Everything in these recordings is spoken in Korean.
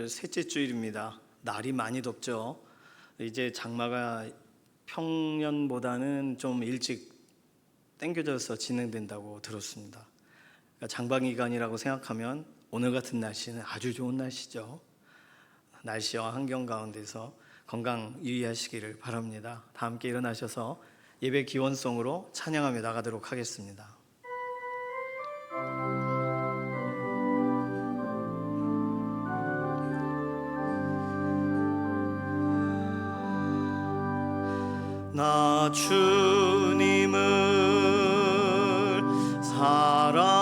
오늘 셋째 주일입니다. 날이 많이 덥죠. 이제 장마가 평년보다는 좀 일찍 당겨져서 진행된다고 들었습니다. 그러니까 장방기간이라고 생각하면 오늘 같은 날씨는 아주 좋은 날씨죠. 날씨와 환경 가운데서 건강 유의하시기를 바랍니다. 다 함께 일어나셔서 예배 기원송으로 찬양하며 나가도록 하겠습니다. 나 주님을 사랑합니다.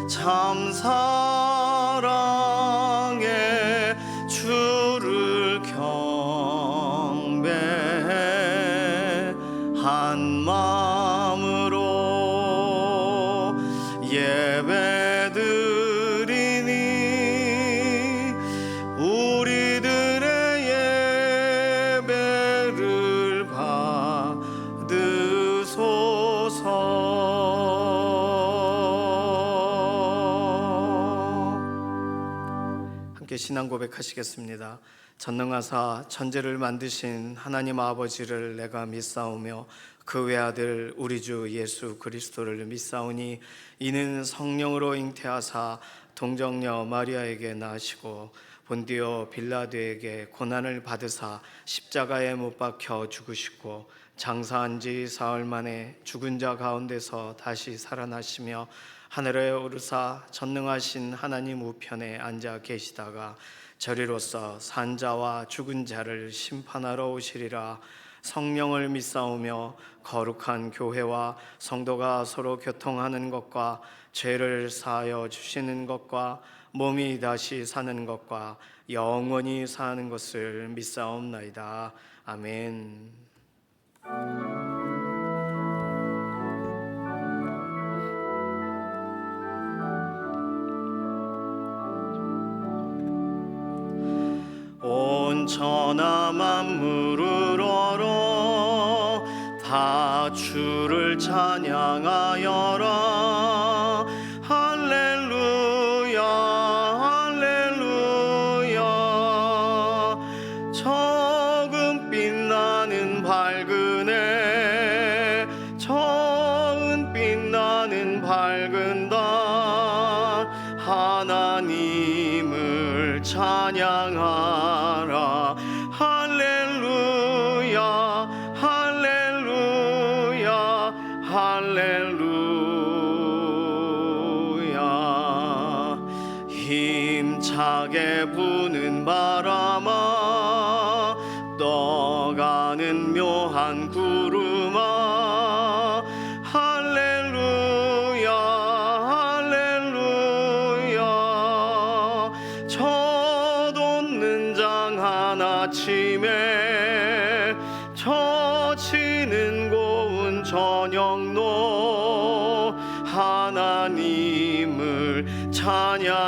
참 사랑의 주를 경배해 한 마음으로 예배드리니 우리들의 예배를 받으소서. 함께 신앙 고백하시겠습니다. 전능하사 천지를 만드신 하나님 아버지를 내가 믿사오며 그 외아들 우리 주 예수 그리스도를 믿사오니 이는 성령으로 잉태하사 동정녀 마리아에게 나시고 본디오 빌라도에게 고난을 받으사 십자가에 못 박혀 죽으시고 장사한 지 사흘 만에 죽은 자 가운데서 다시 살아나시며 하늘에 오르사 전능하신 하나님 우편에 앉아 계시다가 저리로서 산자와 죽은 자를 심판하러 오시리라. 성령을 믿사오며 거룩한 교회와 성도가 서로 교통하는 것과 죄를 사하여 주시는 것과 몸이 다시 사는 것과 영원히 사는 것을 믿사옵나이다. 아멘. 온 천하 만물을 얼어 다 주를 찬양하여라. 할렐루야 할렐루야. 적은 빛나는 밝은 해 적은 빛나는 밝은 달 하나님을 찬양하라. 할렐루야 할렐루야 할렐루야. 힘차게 부는 바람아 떠가는 묘한 구름아 할렐루야 할렐루야. 젖없는 장 하나쯤에 젖히는 고운 저녁노 하나님을 찬양하라.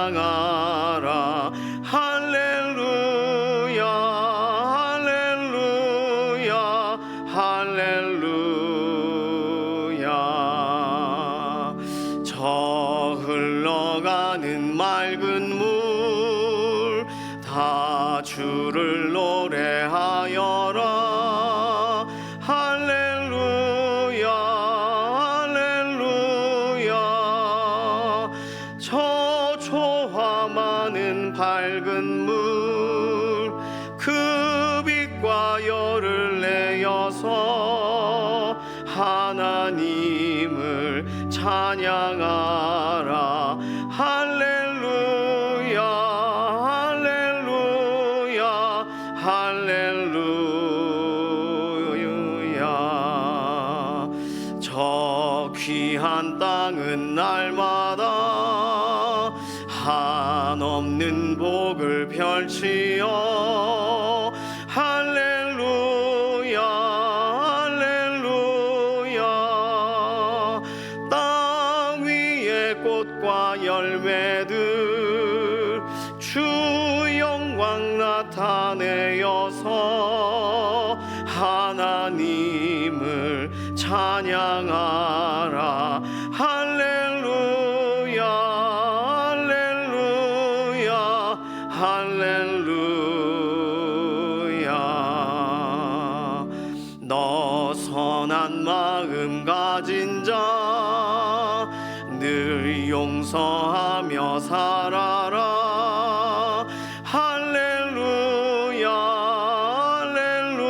할렐루야 할렐루야 할렐루야. 저 흘러가는 맑은 물 다 주를 노래하여라. 할렐루야 할렐루야. 저 조화 많은 밝은 물 그 빛과 열을 내어서 하나님을 찬양하라. 할렐루야 할렐루야 할렐루야. 저 귀한 땅은 날마다 한없는 복을 펼치어 할렐루야 할렐루야. 땅 위에 꽃과 열매들 주 영광 나타내어서 하나님을 찬양하라. 할렐루야 할렐루야 선한 마음 가진 자 늘 용서하며 살아라. 할렐루야 할렐루야.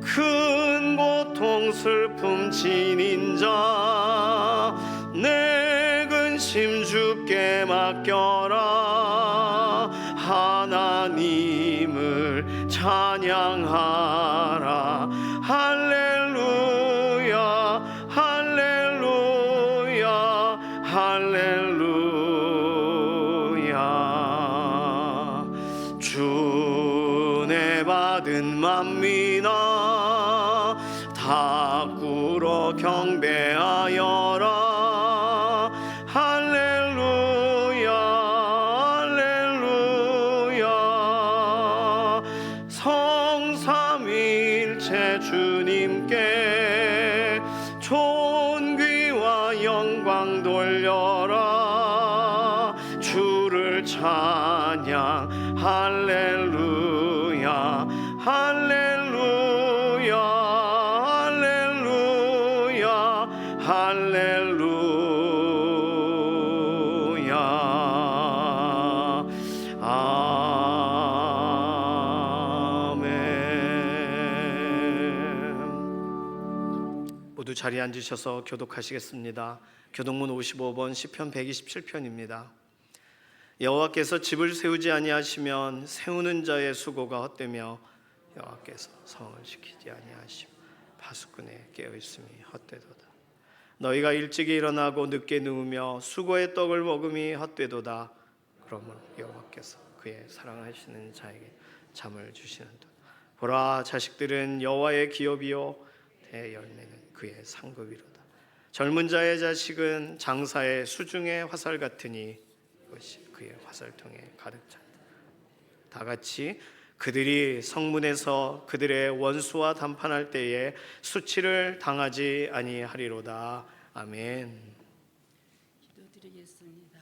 큰 고통 슬픔 지닌 자 내 근심 주께 맡겨라. 하나님을 찬양하라. 할렐루야 할렐루야 할렐루야. 주 은혜 받은 만민아 다 꿇어 경배하여라. 할렐루야 할렐루야. 성삼위일체 주님께 존귀와 영광 돌려라. 주를 찬양 할렐루야 할렐루야 할렐루야 할렐루야. 아멘. 모두 자리에 앉으셔서 교독하시겠습니다. 교독문 55번 시편 127편입니다. 여호와께서 집을 세우지 아니하시면 세우는 자의 수고가 헛되며 여호와께서 성을 지키지 아니하시면 파수꾼의 깨어있음이 헛되도다. 너희가 일찍이 일어나고 늦게 누우며 수고의 떡을 먹음이 헛되도다. 그러므로 여호와께서 그의 사랑하시는 자에게 잠을 주시는도다. 보라, 자식들은 여호와의 기업이요 대열매는 그의 상급이로다. 젊은 자의 자식은 장사의 수중의 화살 같으니 이것이 그의 화살통에 가득 찬다. 다 같이 그들이 성문에서 그들의 원수와 담판할 때에 수치를 당하지 아니하리로다. 아멘. 기도드리겠습니다.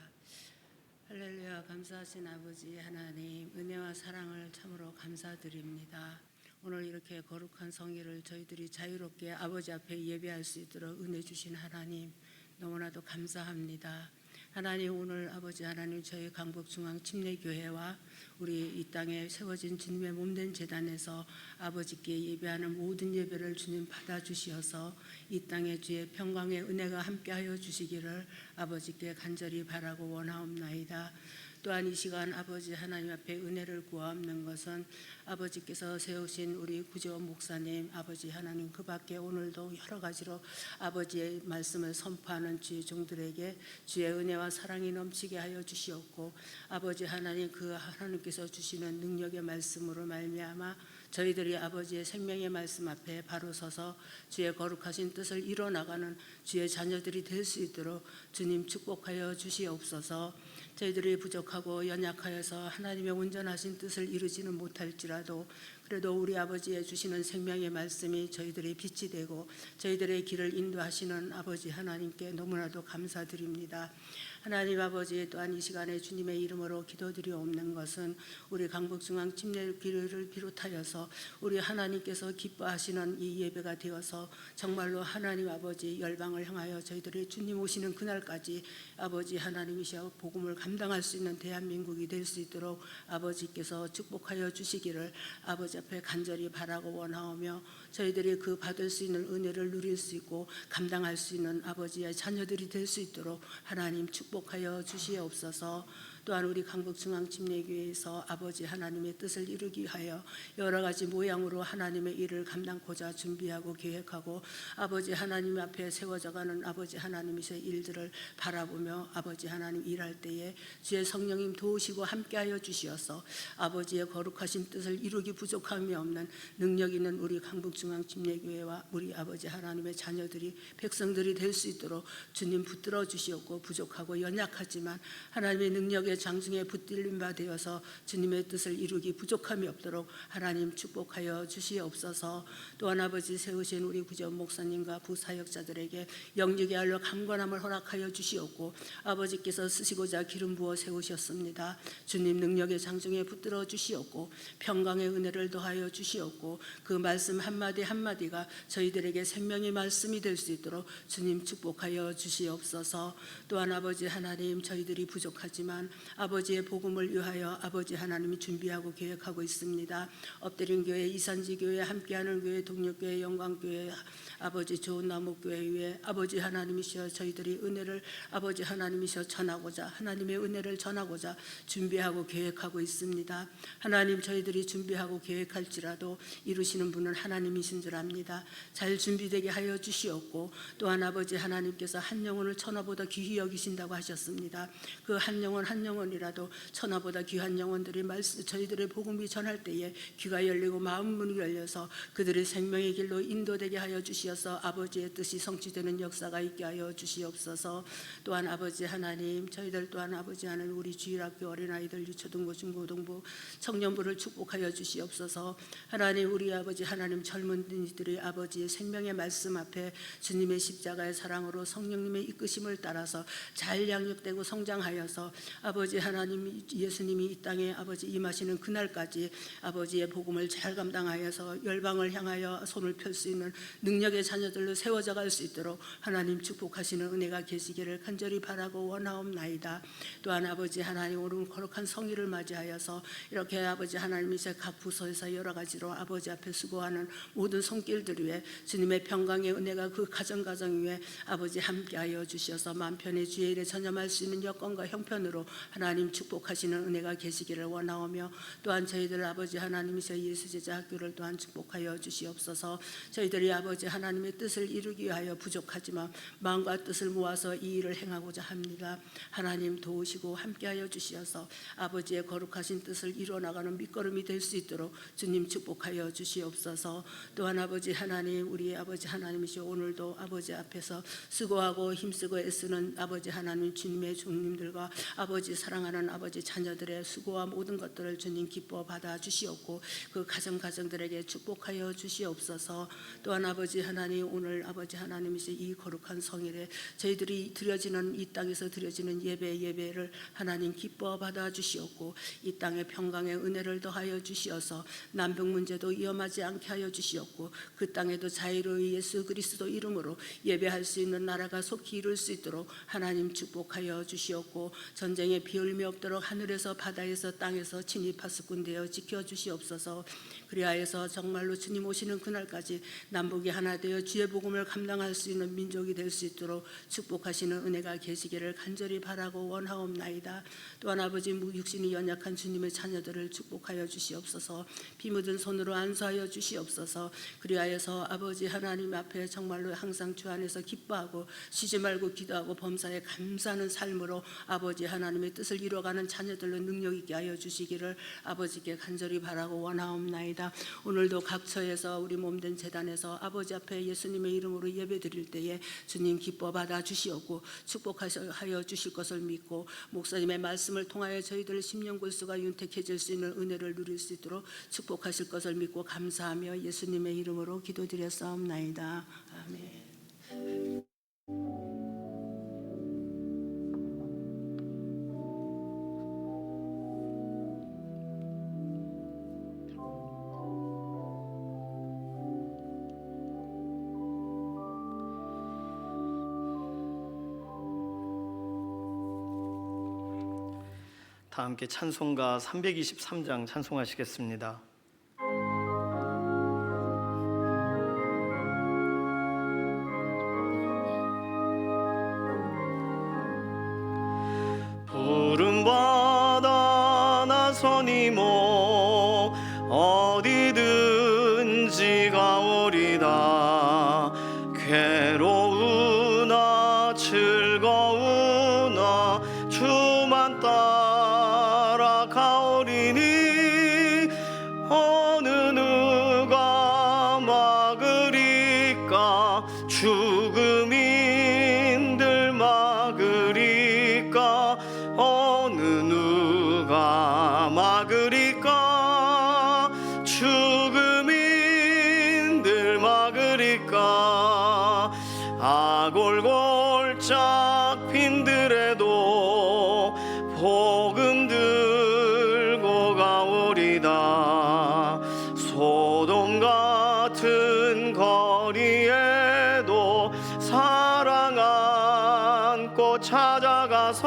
할렐루야. 감사하신 아버지 하나님, 은혜와 사랑을 참으로 감사드립니다. 오늘 이렇게 거룩한 성일을 저희들이 자유롭게 아버지 앞에 예배할 수 있도록 은혜 주신 하나님, 너무나도 감사합니다. 하나님, 오늘 아버지 하나님, 저희 강북중앙침례교회와 우리 이 땅에 세워진 주님의 몸된 제단에서 아버지께 예배하는 모든 예배를 주님 받아주시어서 이 땅에 주의 평강의 은혜가 함께하여 주시기를 아버지께 간절히 바라고 원하옵나이다. 또한 이 시간 아버지 하나님 앞에 은혜를 구하옵는 것은 아버지께서 세우신 우리 구재원 목사님, 아버지 하나님, 그 밖에 오늘도 여러 가지로 아버지의 말씀을 선포하는 주의 종들에게 주의 은혜와 사랑이 넘치게 하여 주시옵고, 아버지 하나님, 그 하나님께서 주시는 능력의 말씀으로 말미암아 저희들이 아버지의 생명의 말씀 앞에 바로 서서 주의 거룩하신 뜻을 이뤄나가는 주의 자녀들이 될 수 있도록 주님 축복하여 주시옵소서. 저희들이 부족하고 연약하여서 하나님의 온전하신 뜻을 이루지는 못할지라도 그래도 우리 아버지의 주시는 생명의 말씀이 저희들의 빛이 되고 저희들의 길을 인도하시는 아버지 하나님께 너무나도 감사드립니다. 하나님 아버지, 또한 이 시간에 주님의 이름으로 기도드리옵는 것은 우리 강북중앙침례교회를 비롯하여서 우리 하나님께서 기뻐하시는 이 예배가 되어서 정말로 하나님 아버지 열방을 향하여 저희들이 주님 오시는 그날까지 아버지 하나님이시여 복음을 감당할 수 있는 대한민국이 될 수 있도록 아버지께서 축복하여 주시기를 아버지 앞에 간절히 바라고 원하오며, 저희들이 그 받을 수 있는 은혜를 누릴 수 있고 감당할 수 있는 아버지의 자녀들이 될 수 있도록 하나님 축복하여 주시옵소서. 또한 우리 강북중앙침례교회에서 아버지 하나님의 뜻을 이루기 위하여 여러 가지 모양으로 하나님의 일을 감당코자 준비하고 계획하고 아버지 하나님 앞에 세워져가는 아버지 하나님의 일들을 바라보며 아버지 하나님 일할 때에 주의 성령님 도우시고 함께하여 주시어서 아버지의 거룩하신 뜻을 이루기 부족함이 없는 능력 있는 우리 강북중앙침례교회와 우리 아버지 하나님의 자녀들이 백성들이 될 수 있도록 주님 붙들어 주시옵고, 부족하고 연약하지만 하나님의 능력의 능력의 장중에 붙들림 바 되어서 주님의 뜻을 이루기 부족함이 없도록 하나님 축복하여 주시옵소서. 또한 아버지 세우신 우리 구전 목사님과 부사역자들에게 영육의 알로 강건함을 허락하여 주시옵고 아버지께서 쓰시고자 기름 부어 세우셨습니다. 주님 능력의 장중에 붙들어 주시옵고 평강의 은혜를 더하여 주시옵고 그 말씀 한마디 한마디가 저희들에게 생명의 말씀이 될 수 있도록 주님 축복하여 주시옵소서. 또한 아버지 하나님 저희들이 부족하지만 아버지의 복음을 위하여 아버지 하나님이 준비하고 계획하고 있습니다. 엎드린 교회, 이산지 교회, 함께하는 교회, 동력교회, 영광교회, 아버지 좋은 나무교회 위에 아버지 하나님이시여 저희들이 은혜를 아버지 하나님이시여 전하고자 하나님의 은혜를 전하고자 준비하고 계획하고 있습니다. 하나님 저희들이 준비하고 계획할지라도 이루시는 분은 하나님이신 줄 압니다. 잘 준비되게 하여 주시옵고 또한 아버지 하나님께서 한 영혼을 천하보다 귀히 여기신다고 하셨습니다. 그 한 영혼 한 영혼이라도 천하보다 귀한 영혼들이 저희들의 복음이 전할 때에 귀가 열리고 마음 문이 열려서 그들의 생명의 길로 인도되게 하여 주시어서 아버지의 뜻이 성취되는 역사가 있게 하여 주시옵소서. 또한 아버지 하나님 저희들 또한 아버지 하나님 우리 주일학교 어린아이들 유초등부 중고등부 청년부를 축복하여 주시옵소서. 하나님 우리 아버지 하나님 젊은이들이 아버지의 생명의 말씀 앞에 주님의 십자가의 사랑으로 성령님의 이끄심을 따라서 잘 양육되고 성장하여서 아버지 하나님 예수님이 이 땅에 아버지 임하시는 그날까지 아버지의 복음을 잘 감당하여서 열방을 향하여 손을 펼 수 있는 능력의 자녀들로 세워져 갈 수 있도록 하나님 축복하시는 은혜가 계시기를 간절히 바라고 원하옵나이다. 또한 아버지 하나님 오늘 거룩한 성일을 맞이하여서 이렇게 아버지 하나님이세 각 부서에서 여러 가지로 아버지 앞에 수고하는 모든 손길들 위해 주님의 평강의 은혜가 그 가정 위에 아버지 함께하여 주셔서 만편의 주의 일에 전념할 수 있는 여건과 형편으로 하나님 축복하시는 은혜가 계시기를 원하오며 또한 저희들 아버지 하나님이세 예수제자 학교를 또한 축복하여 주시옵소서. 저희들이 아버지 하나님의 뜻을 이루기 위하여 부족하지만 마음과 뜻을 모아서 이 일을 행하고자 합니다. 하나님 도우시고 함께하여 주시어서 아버지의 거룩하신 뜻을 이루어나가는 밑거름이 될 수 있도록 주님 축복하여 주시옵소서. 또한 아버지 하나님 우리 아버지 하나님이시오 오늘도 아버지 앞에서 수고하고 힘쓰고 애쓰는 아버지 하나님 주님의 종님들과 아버지 사랑하는 아버지 자녀들의 수고와 모든 것들을 주님 기뻐 받아 주시옵고 그 가정들에게 축복하여 주시옵소서. 또한 아버지 하나님 오늘 아버지 하나님이시 이 거룩한 성일에 저희들이 드려지는 이 땅에서 드려지는 예배를 하나님 기뻐 받아 주시옵고 이 땅에 평강의 은혜를 더하여 주시어서 난병 문제도 위험하지 않게 하여 주시옵고 그 땅에도 자유로이 예수 그리스도 이름으로 예배할 수 있는 나라가 속히 이룰 수 있도록 하나님 축복하여 주시옵고 전쟁에 비올림이 없도록 하늘에서 바다에서 땅에서 친히 파수꾼되어 지켜주시옵소서. 그리하여서 정말로 주님 오시는 그날까지 남북이 하나 되어 주의 복음을 감당할 수 있는 민족이 될 수 있도록 축복하시는 은혜가 계시기를 간절히 바라고 원하옵나이다. 또한 아버지 육신이 연약한 주님의 자녀들을 축복하여 주시옵소서. 피 묻은 손으로 안수하여 주시옵소서. 그리하여서 아버지 하나님 앞에 정말로 항상 주 안에서 기뻐하고 쉬지 말고 기도하고 범사에 감사하는 삶으로 아버지 하나님의 뜻을 이루어가는 자녀들로 능력 있게 하여 주시기를 아버지께 간절히 바라고 원하옵나이다. 오늘도 각 처에서 우리 몸된 제단에서 아버지 앞에 예수님의 이름으로 예배드릴 때에 주님 기뻐 받아 주시옵고 축복하여 주실 것을 믿고 목사님의 말씀을 통하여 저희들 심령 골수가 윤택해질 수 있는 은혜를 누릴 수 있도록 축복하실 것을 믿고 감사하며 예수님의 이름으로 기도드렸사옵나이다. 아멘. 다 함께 찬송가 323장 찬송하시겠습니다. 푸른 바다 나서니모 어디든지 가오리다. 괴로우나 즐거우나 주만 따라 가오리니 어느 누가 막으리까. 죽음인들 막으리까. 어느 누가 골짝 빈들에도 복음 들고 가오리다. 소돔 같은 거리에도 사랑 안고 찾아가서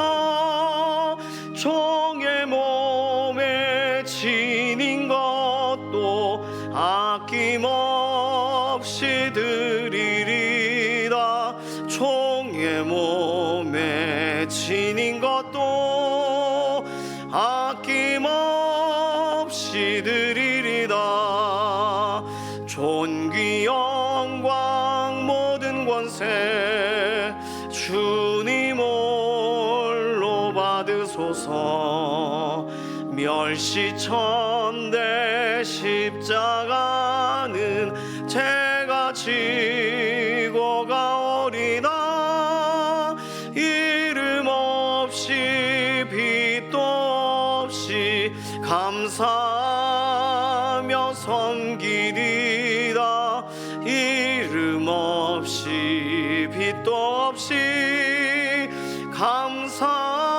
종의 몸에 지닌 것도 아낌없이 드리리다. 종의 몸에 지닌 것도 아낌없이 드리리다. 존귀 영광 모든 권세 주님 홀로 받으소서. 멸시천대 십자가는 제가 지고 가오리다. 이름 없이 빛도 없이 감사하며 섬기리다. 이름 없이 빛도 없이 감사하며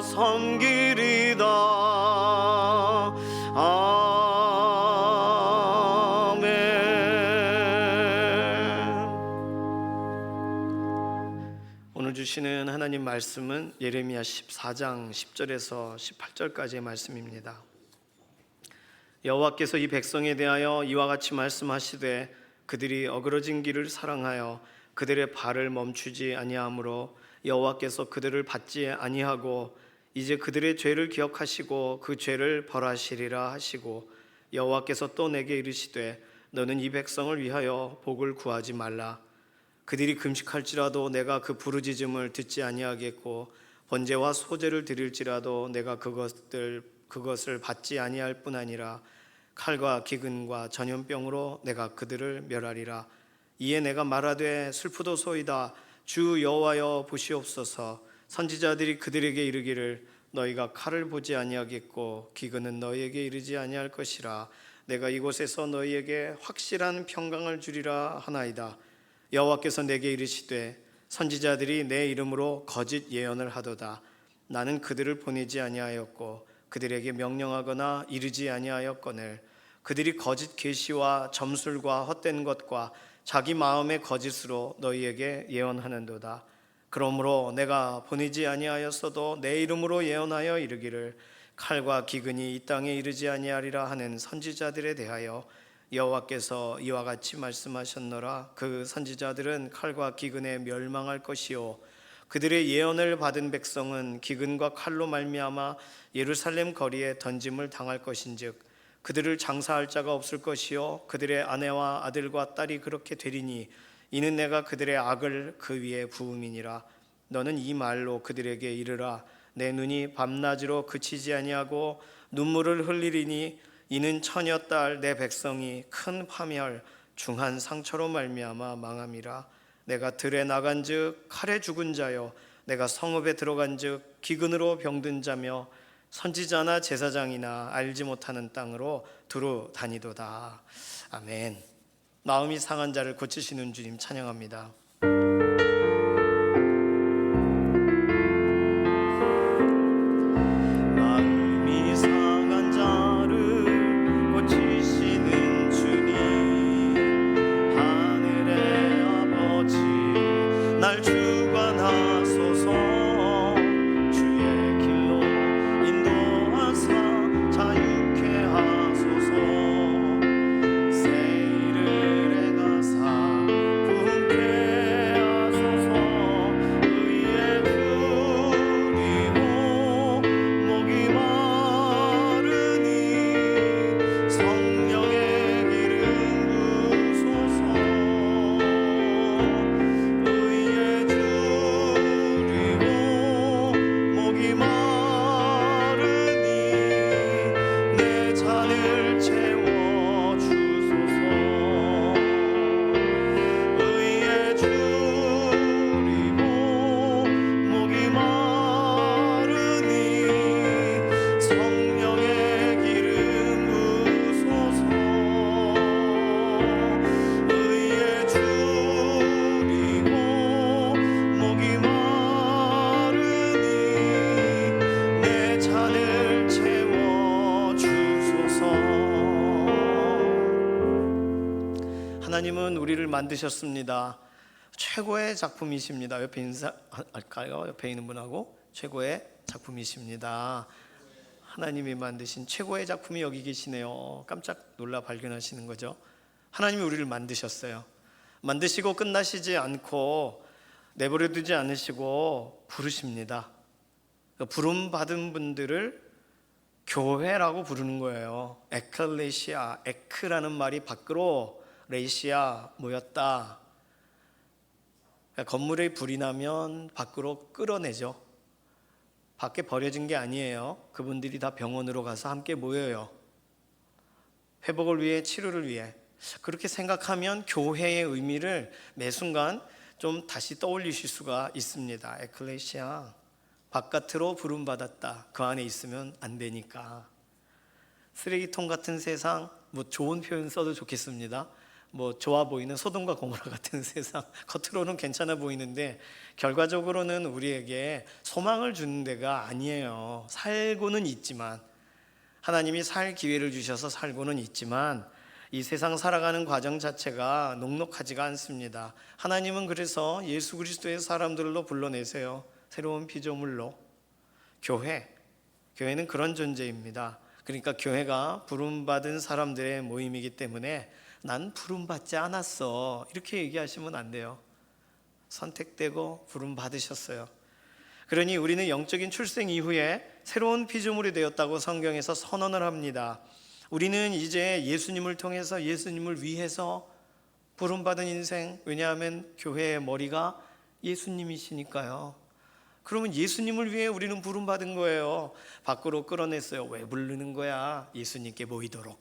섬기리다. 오늘 주시는 하나님 말씀은 예레미야 14장 10절에서 18절까지의 말씀입니다. 여호와께서 이 백성에 대하여 이와 같이 말씀하시되 그들이 어그러진 길을 사랑하여 그들의 발을 멈추지 아니하므로 여호와께서 그들을 받지 아니하고 이제 그들의 죄를 기억하시고 그 죄를 벌하시리라 하시고 여호와께서 또 내게 이르시되 너는 이 백성을 위하여 복을 구하지 말라. 그들이 금식할지라도 내가 그 부르짖음을 듣지 아니하겠고 번제와 소제를 드릴지라도 내가 그것을 받지 아니할 뿐 아니라 칼과 기근과 전염병으로 내가 그들을 멸하리라. 이에 내가 말하되 슬프도소이다. 주 여호와여 보시옵소서. 선지자들이 그들에게 이르기를 너희가 칼을 보지 아니하겠고 기근은 너희에게 이르지 아니할 것이라. 내가 이곳에서 너희에게 확실한 평강을 주리라 하나이다. 여호와께서 내게 이르시되 선지자들이 내 이름으로 거짓 예언을 하도다. 나는 그들을 보내지 아니하였고 그들에게 명령하거나 이르지 아니하였거늘 그들이 거짓 계시와 점술과 헛된 것과 자기 마음의 거짓으로 너희에게 예언하는도다. 그러므로 내가 보내지 아니하였어도 내 이름으로 예언하여 이르기를 칼과 기근이 이 땅에 이르지 아니하리라 하는 선지자들에 대하여 여호와께서 이와 같이 말씀하셨노라. 그 선지자들은 칼과 기근에 멸망할 것이요 그들의 예언을 받은 백성은 기근과 칼로 말미암아 예루살렘 거리에 던짐을 당할 것인즉 그들을 장사할 자가 없을 것이요 그들의 아내와 아들과 딸이 그렇게 되리니 이는 내가 그들의 악을 그 위에 부음이니라. 너는 이 말로 그들에게 이르라. 내 눈이 밤낮으로 그치지 아니하고 눈물을 흘리리니 이는 처녀 딸 내 백성이 큰 파멸 중한 상처로 말미암아 망함이라. 내가 들에 나간즉 칼에 죽은 자요 내가 성읍에 들어간즉 기근으로 병든 자며 선지자나 제사장이나 알지 못하는 땅으로 두루 다니도다. 아멘. 마음이 상한 자를 고치시는 주님 찬양합니다. 마음이 상한 자를 고치시는 주님 하늘의 아버지 날 주관하소서. 주의 길로 인도하사 자유케 하소서. 새 일을 행하사 부흥케 하나님은 우리를 만드셨습니다. 최고의 작품이십니다. 옆에 인사할까요? 옆에 있는 분하고 최고의 작품이십니다. 하나님이 만드신 최고의 작품이 여기 계시네요. 깜짝 놀라 발견하시는 거죠. 하나님이 우리를 만드셨어요. 만드시고 끝나시지 않고 내버려두지 않으시고 부르십니다. 부름 받은 분들을 교회라고 부르는 거예요. 에클레시아, 에크라는 말이 밖으로, 레시아, 모였다. 건물에 불이 나면 밖으로 끌어내죠. 밖에 버려진 게 아니에요. 그분들이 다 병원으로 가서 함께 모여요. 회복을 위해, 치료를 위해. 그렇게 생각하면 교회의 의미를 매 순간 좀 다시 떠올리실 수가 있습니다. 에클레시아, 바깥으로 부름받았다. 그 안에 있으면 안 되니까. 쓰레기통 같은 세상, 뭐 좋은 표현 써도 좋겠습니다. 뭐 좋아 보이는 소돔과 고모라 같은 세상, 겉으로는 괜찮아 보이는데 결과적으로는 우리에게 소망을 주는 데가 아니에요. 살고는 있지만, 하나님이 살 기회를 주셔서 살고는 있지만 이 세상 살아가는 과정 자체가 녹록하지가 않습니다. 하나님은 그래서 예수 그리스도의 사람들로 불러내세요. 새로운 피조물로. 교회는 그런 존재입니다. 그러니까 교회가 부름받은 사람들의 모임이기 때문에 난 부름받지 않았어, 이렇게 얘기하시면 안 돼요. 선택되고 부름받으셨어요. 그러니 우리는 영적인 출생 이후에 새로운 피조물이 되었다고 성경에서 선언을 합니다. 우리는 이제 예수님을 통해서, 예수님을 위해서 부름받은 인생, 왜냐하면 교회의 머리가 예수님이시니까요. 그러면 예수님을 위해 우리는 부름받은 거예요. 밖으로 끌어냈어요. 왜 부르는 거야? 예수님께 모이도록.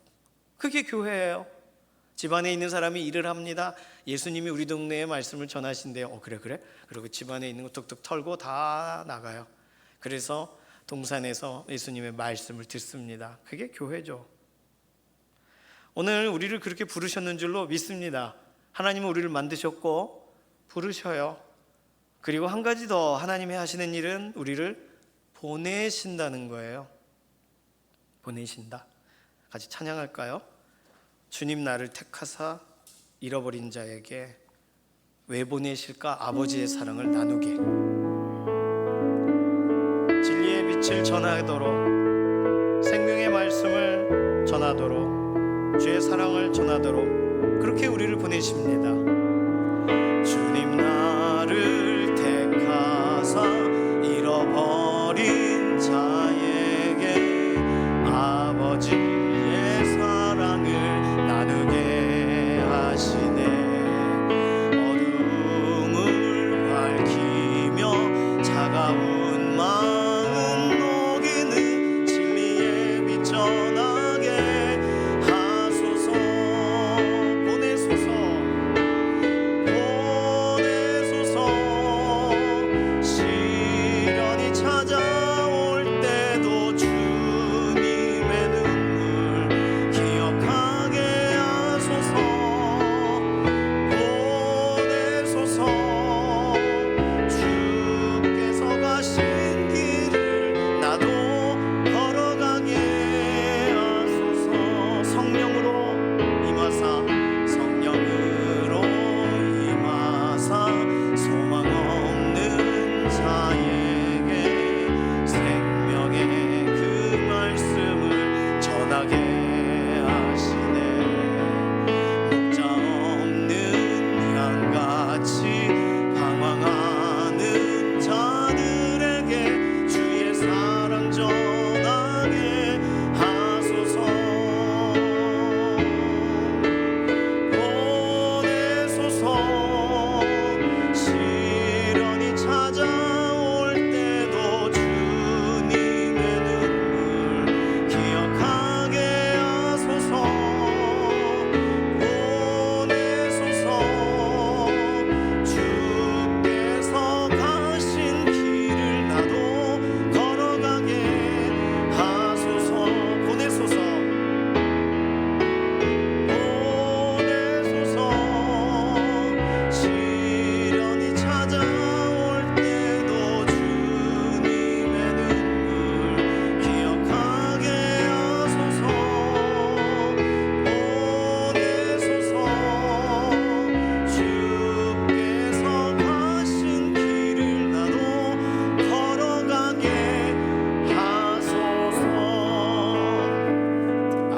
그게 교회예요. 집안에 있는 사람이 일을 합니다. 예수님이 우리 동네에 말씀을 전하신대요. 그래. 그리고 집안에 있는 거 툭툭 털고 다 나가요. 그래서 동산에서 예수님의 말씀을 듣습니다. 그게 교회죠. 오늘 우리를 그렇게 부르셨는 줄로 믿습니다. 하나님은 우리를 만드셨고 부르셔요. 그리고 한 가지 더 하나님이 하시는 일은 우리를 보내신다는 거예요. 보내신다. 같이 찬양할까요? 주님 나를 택하사 잃어버린 자에게 왜 보내실까? 아버지의 사랑을 나누게. 진리의 빛을 전하도록, 생명의 말씀을 전하도록, 주의 사랑을 전하도록 그렇게 우리를 보내십니다. 주님 나를 택하사 잃어버린 자에게 아버지의 사랑을 나누게 하시네. 어둠을 밝히며 차가운 마음 녹이는 진리의 빛 전하게 하소서. 보내소서. 시련이 찾아올 때도 주님의 눈물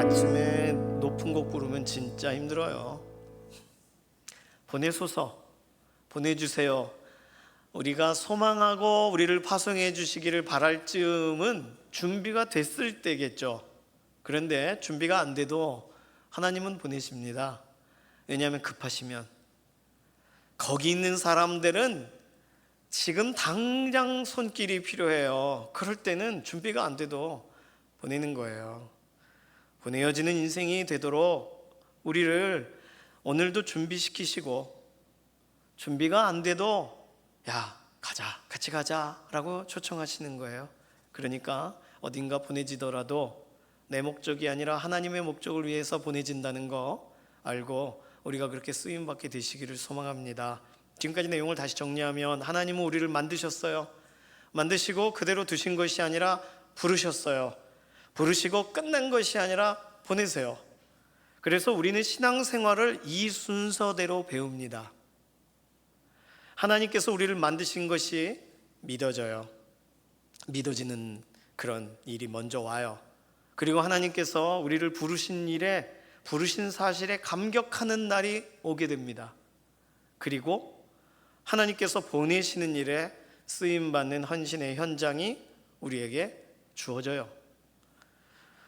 아침에 높은 곳 구르면 진짜 힘들어요. 보내소서, 보내주세요. 우리가 소망하고 우리를 파송해 주시기를 바랄 즈음은 준비가 됐을 때겠죠. 그런데 준비가 안 돼도 하나님은 보내십니다. 왜냐하면 급하시면. 거기 있는 사람들은 지금 당장 손길이 필요해요. 그럴 때는 준비가 안 돼도 보내는 거예요. 보내어지는 인생이 되도록 우리를 오늘도 준비시키시고, 준비가 안 돼도 야, 가자, 같이 가자 라고 초청하시는 거예요. 그러니까 어딘가 보내지더라도 내 목적이 아니라 하나님의 목적을 위해서 보내진다는 거 알고 우리가 그렇게 쓰임받게 되시기를 소망합니다. 지금까지 내용을 다시 정리하면, 하나님은 우리를 만드셨어요. 만드시고 그대로 두신 것이 아니라 부르셨어요. 부르시고 끝난 것이 아니라 보내세요. 그래서 우리는 신앙생활을 이 순서대로 배웁니다. 하나님께서 우리를 만드신 것이 믿어져요. 믿어지는 그런 일이 먼저 와요. 그리고 하나님께서 우리를 부르신 사실에 감격하는 날이 오게 됩니다. 그리고 하나님께서 보내시는 일에 쓰임받는 헌신의 현장이 우리에게 주어져요.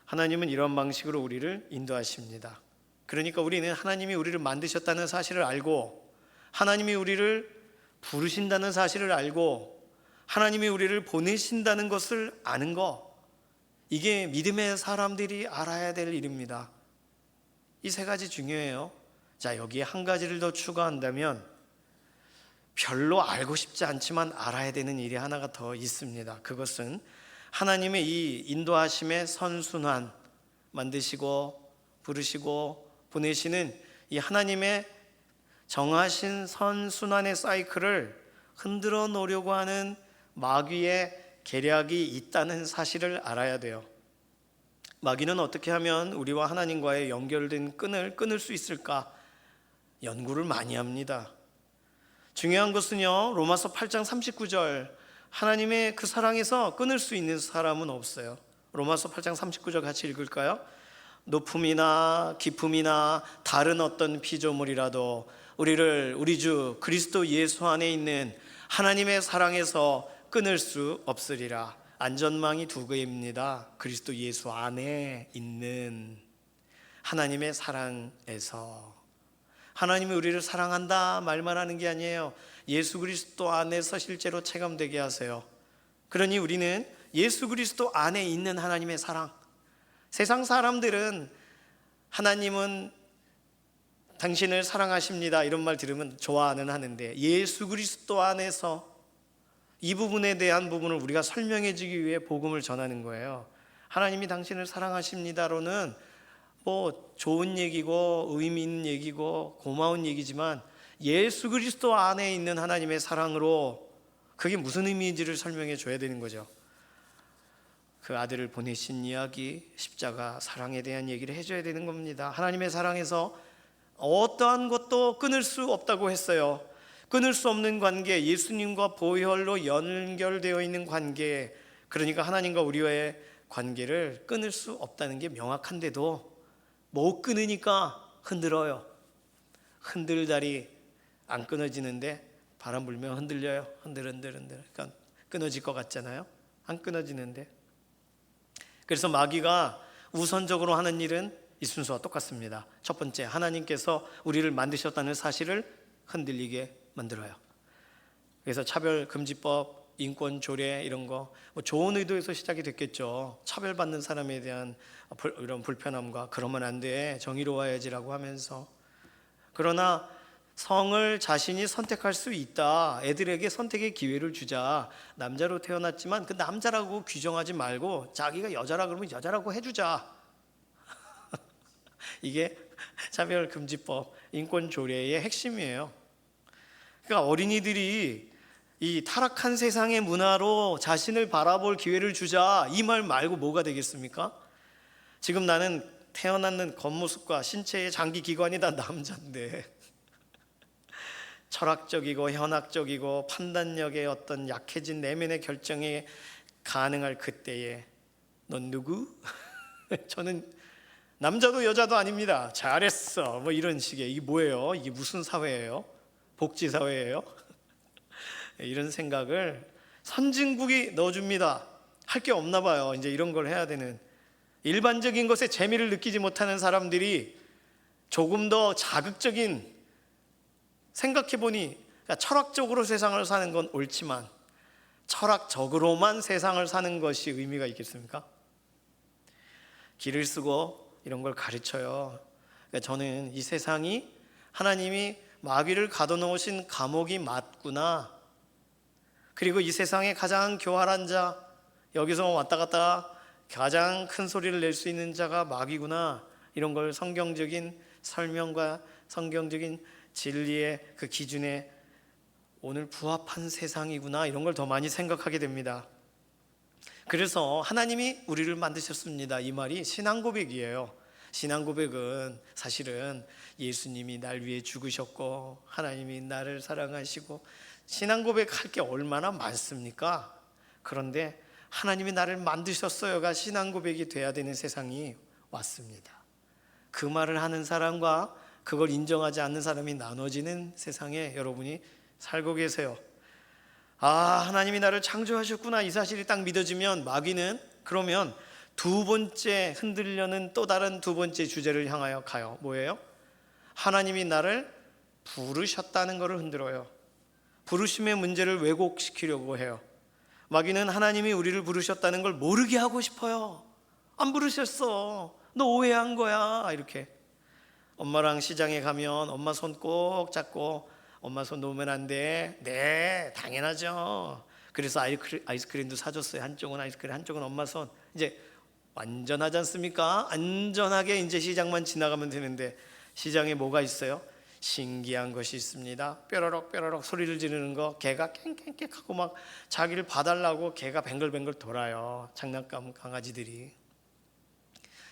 하나님은 이런 방식으로 우리를 인도하십니다. 그러니까 우리는 하나님이 우리를 만드셨다는 사실을 알고, 하나님이 우리를 부르신다는 사실을 알고, 하나님이 우리를 보내신다는 것을 아는 거, 이게 믿음의 사람들이 알아야 될 일입니다. 이 세 가지 중요해요. 자, 여기에 한 가지를 더 추가한다면, 별로 알고 싶지 않지만 알아야 되는 일이 하나가 더 있습니다. 그것은 하나님의 이 인도하심의 선순환, 만드시고 부르시고 보내시는 이 하나님의 정하신 선순환의 사이클을 흔들어 놓으려고 하는 마귀의 계략이 있다는 사실을 알아야 돼요. 마귀는 어떻게 하면 우리와 하나님과의 연결된 끈을 끊을 수 있을까 연구를 많이 합니다. 중요한 것은요, 로마서 8장 39절, 하나님의 그 사랑에서 끊을 수 있는 사람은 없어요. 로마서 8장 39절 같이 읽을까요? 높음이나 깊음이나 다른 어떤 피조물이라도 우리를 우리 주 그리스도 예수 안에 있는 하나님의 사랑에서 끊을 수 없으리라. 안전망이 두 개입니다. 그리스도 예수 안에 있는 하나님의 사랑에서. 하나님이 우리를 사랑한다 말만 하는 게 아니에요. 예수 그리스도 안에서 실제로 체감되게 하세요. 그러니 우리는 예수 그리스도 안에 있는 하나님의 사랑. 세상 사람들은 하나님은 당신을 사랑하십니다 이런 말 들으면 좋아는 하는데, 예수 그리스도 안에서 이 부분에 대한 부분을 우리가 설명해 주기 위해 복음을 전하는 거예요. 하나님이 당신을 사랑하십니다로는 뭐 좋은 얘기고 의미 있는 얘기고 고마운 얘기지만, 예수 그리스도 안에 있는 하나님의 사랑으로 그게 무슨 의미인지를 설명해 줘야 되는 거죠. 그 아들을 보내신 이야기, 십자가 사랑에 대한 얘기를 해줘야 되는 겁니다. 하나님의 사랑에서 어떠한 것도 끊을 수 없다고 했어요. 끊을 수 없는 관계, 예수님과 보혈로 연결되어 있는 관계, 그러니까 하나님과 우리와의 관계를 끊을 수 없다는 게 명확한데도 못 끊으니까 흔들어요. 흔들다리 안 끊어지는데 바람 불면 흔들려요. 흔들. 그러니까 끊어질 것 같잖아요. 안 끊어지는데. 그래서 마귀가 우선적으로 하는 일은 이 순서와 똑같습니다. 첫 번째, 하나님께서 우리를 만드셨다는 사실을 흔들리게 만들어요. 그래서 차별금지법, 인권조례 이런 거 뭐 좋은 의도에서 시작이 됐겠죠. 차별받는 사람에 대한 이런 불편함과 그러면 안 돼, 정의로워야지라고 하면서. 그러나 성을 자신이 선택할 수 있다, 애들에게 선택의 기회를 주자, 남자로 태어났지만 그 남자라고 규정하지 말고 자기가 여자라 그러면 여자라고 해주자. 이게 차별금지법, 인권조례의 핵심이에요. 그러니까 어린이들이 이 타락한 세상의 문화로 자신을 바라볼 기회를 주자, 이 말 말고 뭐가 되겠습니까? 지금 나는 태어났는 겉모습과 신체의 장기기관이 다 남자인데 철학적이고 현학적이고 판단력의 어떤 약해진 내면의 결정이 가능할 그때에 넌 누구? 남자도 여자도 아닙니다. 잘했어. 뭐 이런 식의, 이게 뭐예요? 이게 무슨 사회예요? 복지 사회예요? 이런 생각을 선진국이 넣어줍니다. 할 게 없나 봐요. 이제 이런 걸 해야 되는, 일반적인 것에 재미를 느끼지 못하는 사람들이 조금 더 자극적인, 생각해보니 철학적으로 세상을 사는 건 옳지만 철학적으로만 세상을 사는 것이 의미가 있겠습니까? 길을 쓰고 이런 걸 가르쳐요. 저는 이 세상이 하나님이 마귀를 가둬놓으신 감옥이 맞구나. 그리고 이 세상에 가장 교활한 자, 여기서 왔다 갔다 가장 큰 소리를 낼 수 있는 자가 마귀구나. 이런 걸 성경적인 설명과 성경적인 진리의 그 기준에 오늘 부합한 세상이구나. 이런 걸 더 많이 생각하게 됩니다. 그래서 하나님이 우리를 만드셨습니다. 이 말이 신앙 고백이에요. 신앙 고백은 사실은 예수님이 날 위해 죽으셨고 하나님이 나를 사랑하시고, 신앙 고백할 게 얼마나 많습니까? 그런데 하나님이 나를 만드셨어요가 신앙 고백이 돼야 되는 세상이 왔습니다. 그 말을 하는 사람과 그걸 인정하지 않는 사람이 나눠지는 세상에 여러분이 살고 계세요. 아, 하나님이 나를 창조하셨구나, 이 사실이 딱 믿어지면 마귀는 그러면 두 번째 흔들려는 또 다른 두 번째 주제를 향하여 가요. 뭐예요? 하나님이 나를 부르셨다는 것을 흔들어요. 부르심의 문제를 왜곡시키려고 해요. 마귀는 하나님이 우리를 부르셨다는 걸 모르게 하고 싶어요. 안 부르셨어, 너 오해한 거야. 이렇게 엄마랑 시장에 가면 엄마 손 꼭 잡고 엄마 손 놓으면 안 돼. 네, 당연하죠. 그래서 아이스크림도 사줬어요. 한쪽은 아이스크림, 한쪽은 엄마 손. 이제 완전하지 않습니까? 안전하게 이제 시장만 지나가면 되는데, 시장에 뭐가 있어요? 신기한 것이 있습니다. 뾰로록 뾰로록 소리를 지르는 거, 개가 깽깽깽 하고 막 자기를 봐달라고 개가 뱅글뱅글 돌아요. 장난감 강아지들이.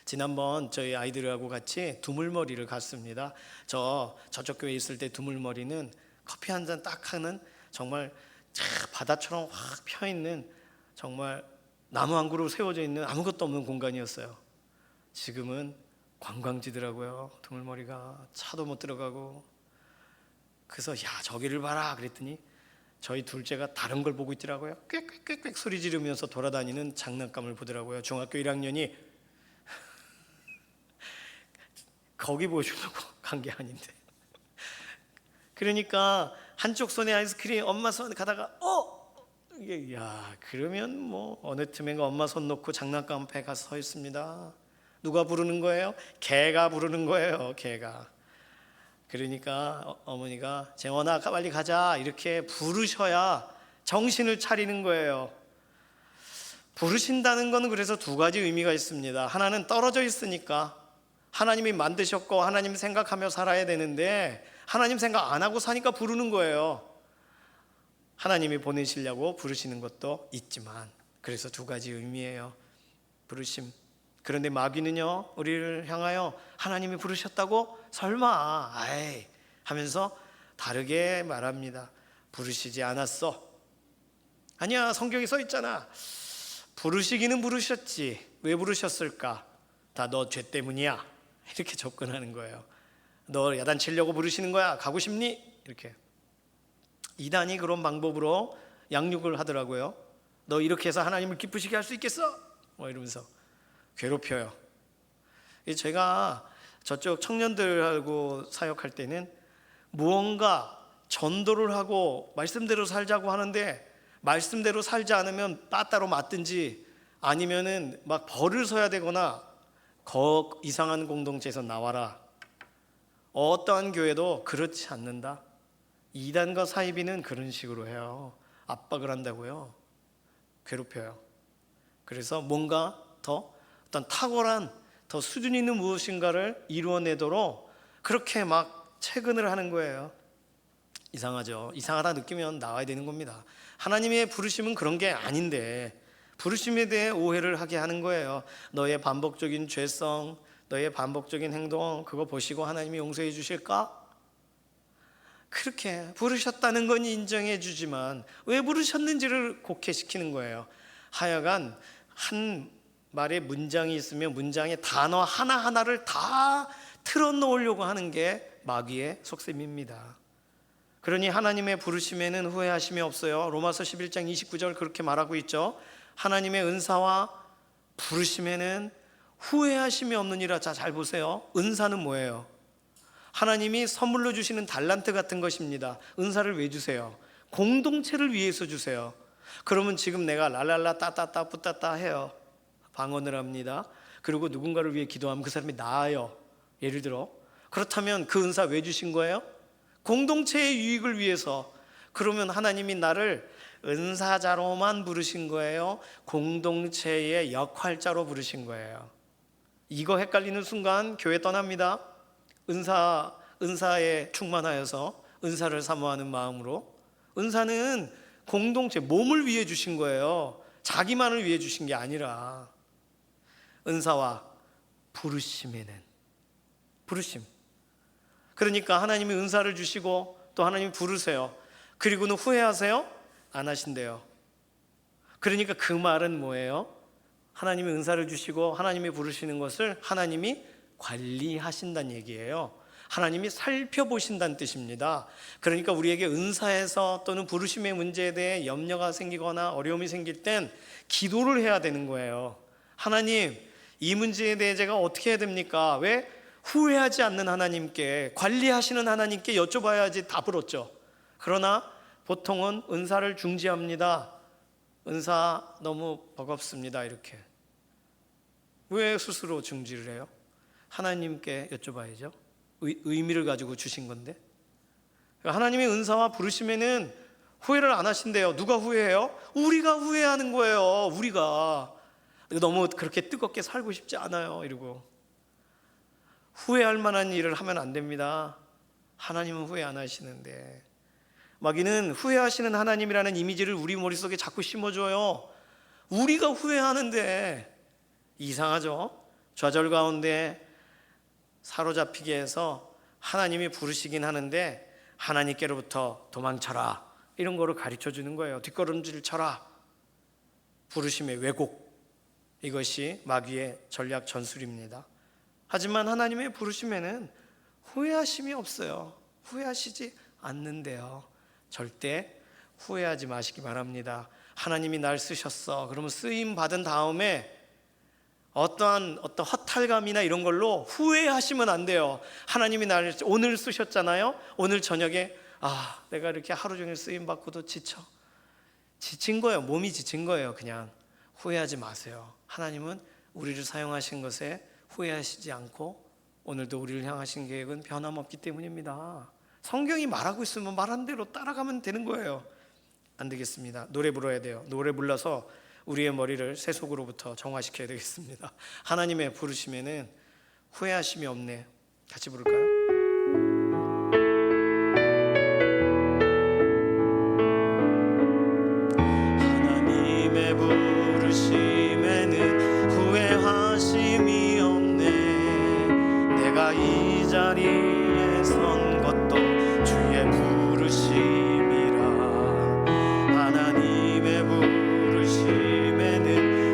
지난번 저희 아이들하고 같이 두물머리를 갔습니다. 저쪽 교회에 있을 때 두물머리는 커피 한 잔 딱 하는, 정말 바다처럼 확 펴있는, 정말 나무 한 그루 세워져 있는 아무것도 없는 공간이었어요. 지금은 관광지더라고요. 두물머리가 차도 못 들어가고. 그래서 야, 저기를 봐라 그랬더니 저희 둘째가 다른 걸 보고 있더라고요. 꽥꽥꽥꽥 소리 지르면서 돌아다니는 장난감을 보더라고요. 중학교 1학년이 거기 보여주려고 간 게 아닌데. 그러니까 한쪽 손에 아이스크림, 엄마 손 가다가 이게, 야, 그러면 뭐 어느 틈엔가 엄마 손 놓고 장난감 앞에 가서 서 있습니다. 누가 부르는 거예요? 개가 부르는 거예요. 개가. 그러니까 어머니가 재원아 빨리 가자 이렇게 부르셔야 정신을 차리는 거예요. 부르신다는 건 그래서 두 가지 의미가 있습니다. 하나는 떨어져 있으니까 하나님이 만드셨고 하나님 생각하며 살아야 되는데 하나님 생각 안 하고 사니까 부르는 거예요. 하나님이 보내시려고 부르시는 것도 있지만, 그래서 두 가지 의미예요. 부르심. 그런데 마귀는요, 우리를 향하여 하나님이 부르셨다고? 설마, 아이 하면서 다르게 말합니다. 부르시지 않았어. 아니야, 성경에 써 있잖아. 부르시기는 부르셨지. 왜 부르셨을까? 다 너 죄 때문이야. 이렇게 접근하는 거예요. 너 야단치려고 부르시는 거야. 가고 싶니? 이렇게. 이단이 그런 방법으로 양육을 하더라고요. 너 이렇게 해서 하나님을 기쁘시게 할 수 있겠어? 뭐 이러면서 괴롭혀요. 제가 저쪽 청년들하고 사역할 때는 무언가 전도를 하고 말씀대로 살자고 하는데, 말씀대로 살지 않으면 따따로 맞든지 아니면은 막 벌을 서야 되거나 이상한 공동체에서 나와라. 어떠한 교회도 그렇지 않는다. 이단과 사이비는 그런 식으로 해요. 압박을 한다고요. 괴롭혀요. 그래서 뭔가 더 어떤 탁월한, 더 수준 있는 무엇인가를 이루어내도록 그렇게 막 채근을 하는 거예요. 이상하죠. 이상하다 느끼면 나와야 되는 겁니다. 하나님의 부르심은 그런 게 아닌데 부르심에 대해 오해를 하게 하는 거예요. 너의 반복적인 죄성, 너의 반복적인 행동, 그거 보시고 하나님이 용서해 주실까? 그렇게 부르셨다는 건 인정해 주지만 왜 부르셨는지를 곡해시키는 거예요. 하여간 한 말에 문장이 있으면 문장에 단어 하나하나를 다 틀어놓으려고 하는 게 마귀의 속셈입니다. 그러니 하나님의 부르심에는 후회하심이 없어요. 로마서 11장 29절 그렇게 말하고 있죠. 하나님의 은사와 부르심에는 후회하심이 없느니라. 자, 잘 보세요. 은사는 뭐예요? 하나님이 선물로 주시는 달란트 같은 것입니다. 은사를 왜 주세요? 공동체를 위해서 주세요. 그러면 지금 내가 랄랄라 따따따 뿌따따 해요. 방언을 합니다. 그리고 누군가를 위해 기도하면 그 사람이 나아요. 예를 들어. 그렇다면 그 은사 왜 주신 거예요? 공동체의 유익을 위해서. 그러면 하나님이 나를 은사자로만 부르신 거예요? 공동체의 역할자로 부르신 거예요? 이거 헷갈리는 순간 교회 떠납니다. 은사에 충만하여서 은사를 사모하는 마음으로. 은사는 공동체, 몸을 위해 주신 거예요. 자기만을 위해 주신 게 아니라. 은사와 부르심에는, 부르심. 그러니까 하나님이 은사를 주시고 또 하나님이 부르세요. 그리고는 후회하세요? 안 하신대요. 그러니까 그 말은 뭐예요? 하나님이 은사를 주시고 하나님이 부르시는 것을 하나님이 관리하신다는 얘기예요. 하나님이 살펴보신다는 뜻입니다. 그러니까 우리에게 은사에서 또는 부르심의 문제에 대해 염려가 생기거나 어려움이 생길 땐 기도를 해야 되는 거예요. 하나님, 이 문제에 대해 제가 어떻게 해야 됩니까? 왜? 후회하지 않는 하나님께, 관리하시는 하나님께 여쭤봐야지 답을 얻죠. 그러나 보통은 은사를 중지합니다. 은사 너무 버겁습니다. 이렇게. 왜 스스로 중지를 해요? 하나님께 여쭤봐야죠. 의미를 가지고 주신 건데. 하나님의 은사와 부르심에는 후회를 안 하신대요. 누가 후회해요? 우리가 후회하는 거예요. 우리가 너무 그렇게 뜨겁게 살고 싶지 않아요. 이러고 후회할 만한 일을 하면 안 됩니다. 하나님은 후회 안 하시는데. 마귀는 후회하시는 하나님이라는 이미지를 우리 머릿속에 자꾸 심어줘요. 우리가 후회하는데. 이상하죠? 좌절 가운데 사로잡히게 해서 하나님이 부르시긴 하는데 하나님께로부터 도망쳐라, 이런 거를 가르쳐 주는 거예요. 뒷걸음질 쳐라. 부르심의 왜곡, 이것이 마귀의 전략 전술입니다. 하지만 하나님의 부르심에는 후회하심이 없어요. 후회하시지 않는데요. 절대 후회하지 마시기 바랍니다. 하나님이 날 쓰셨어. 그러면 쓰임 받은 다음에 어떠한 허탈감이나 이런 걸로 후회하시면 안 돼요. 하나님이 나를 오늘 쓰셨잖아요. 오늘 저녁에 내가 이렇게 하루 종일 쓰임 받고도 지친 거예요. 몸이 지친 거예요. 그냥 후회하지 마세요. 하나님은 우리를 사용하신 것에 후회하시지 않고 오늘도 우리를 향하신 계획은 변함없기 때문입니다. 성경이 말하고 있으면 말한 대로 따라가면 되는 거예요. 안 되겠습니다. 노래 불러야 돼요. 노래 불러서 우리의 머리를 세속으로부터 정화시켜야 되겠습니다. 하나님의 부르심에는 후회하심이 없네. 같이 부를까요? 하나님의 부르심에는 후회하심이 없네. 내가 이 자리에 선 것도 주의 부르심이라. 하나님의 부르심에는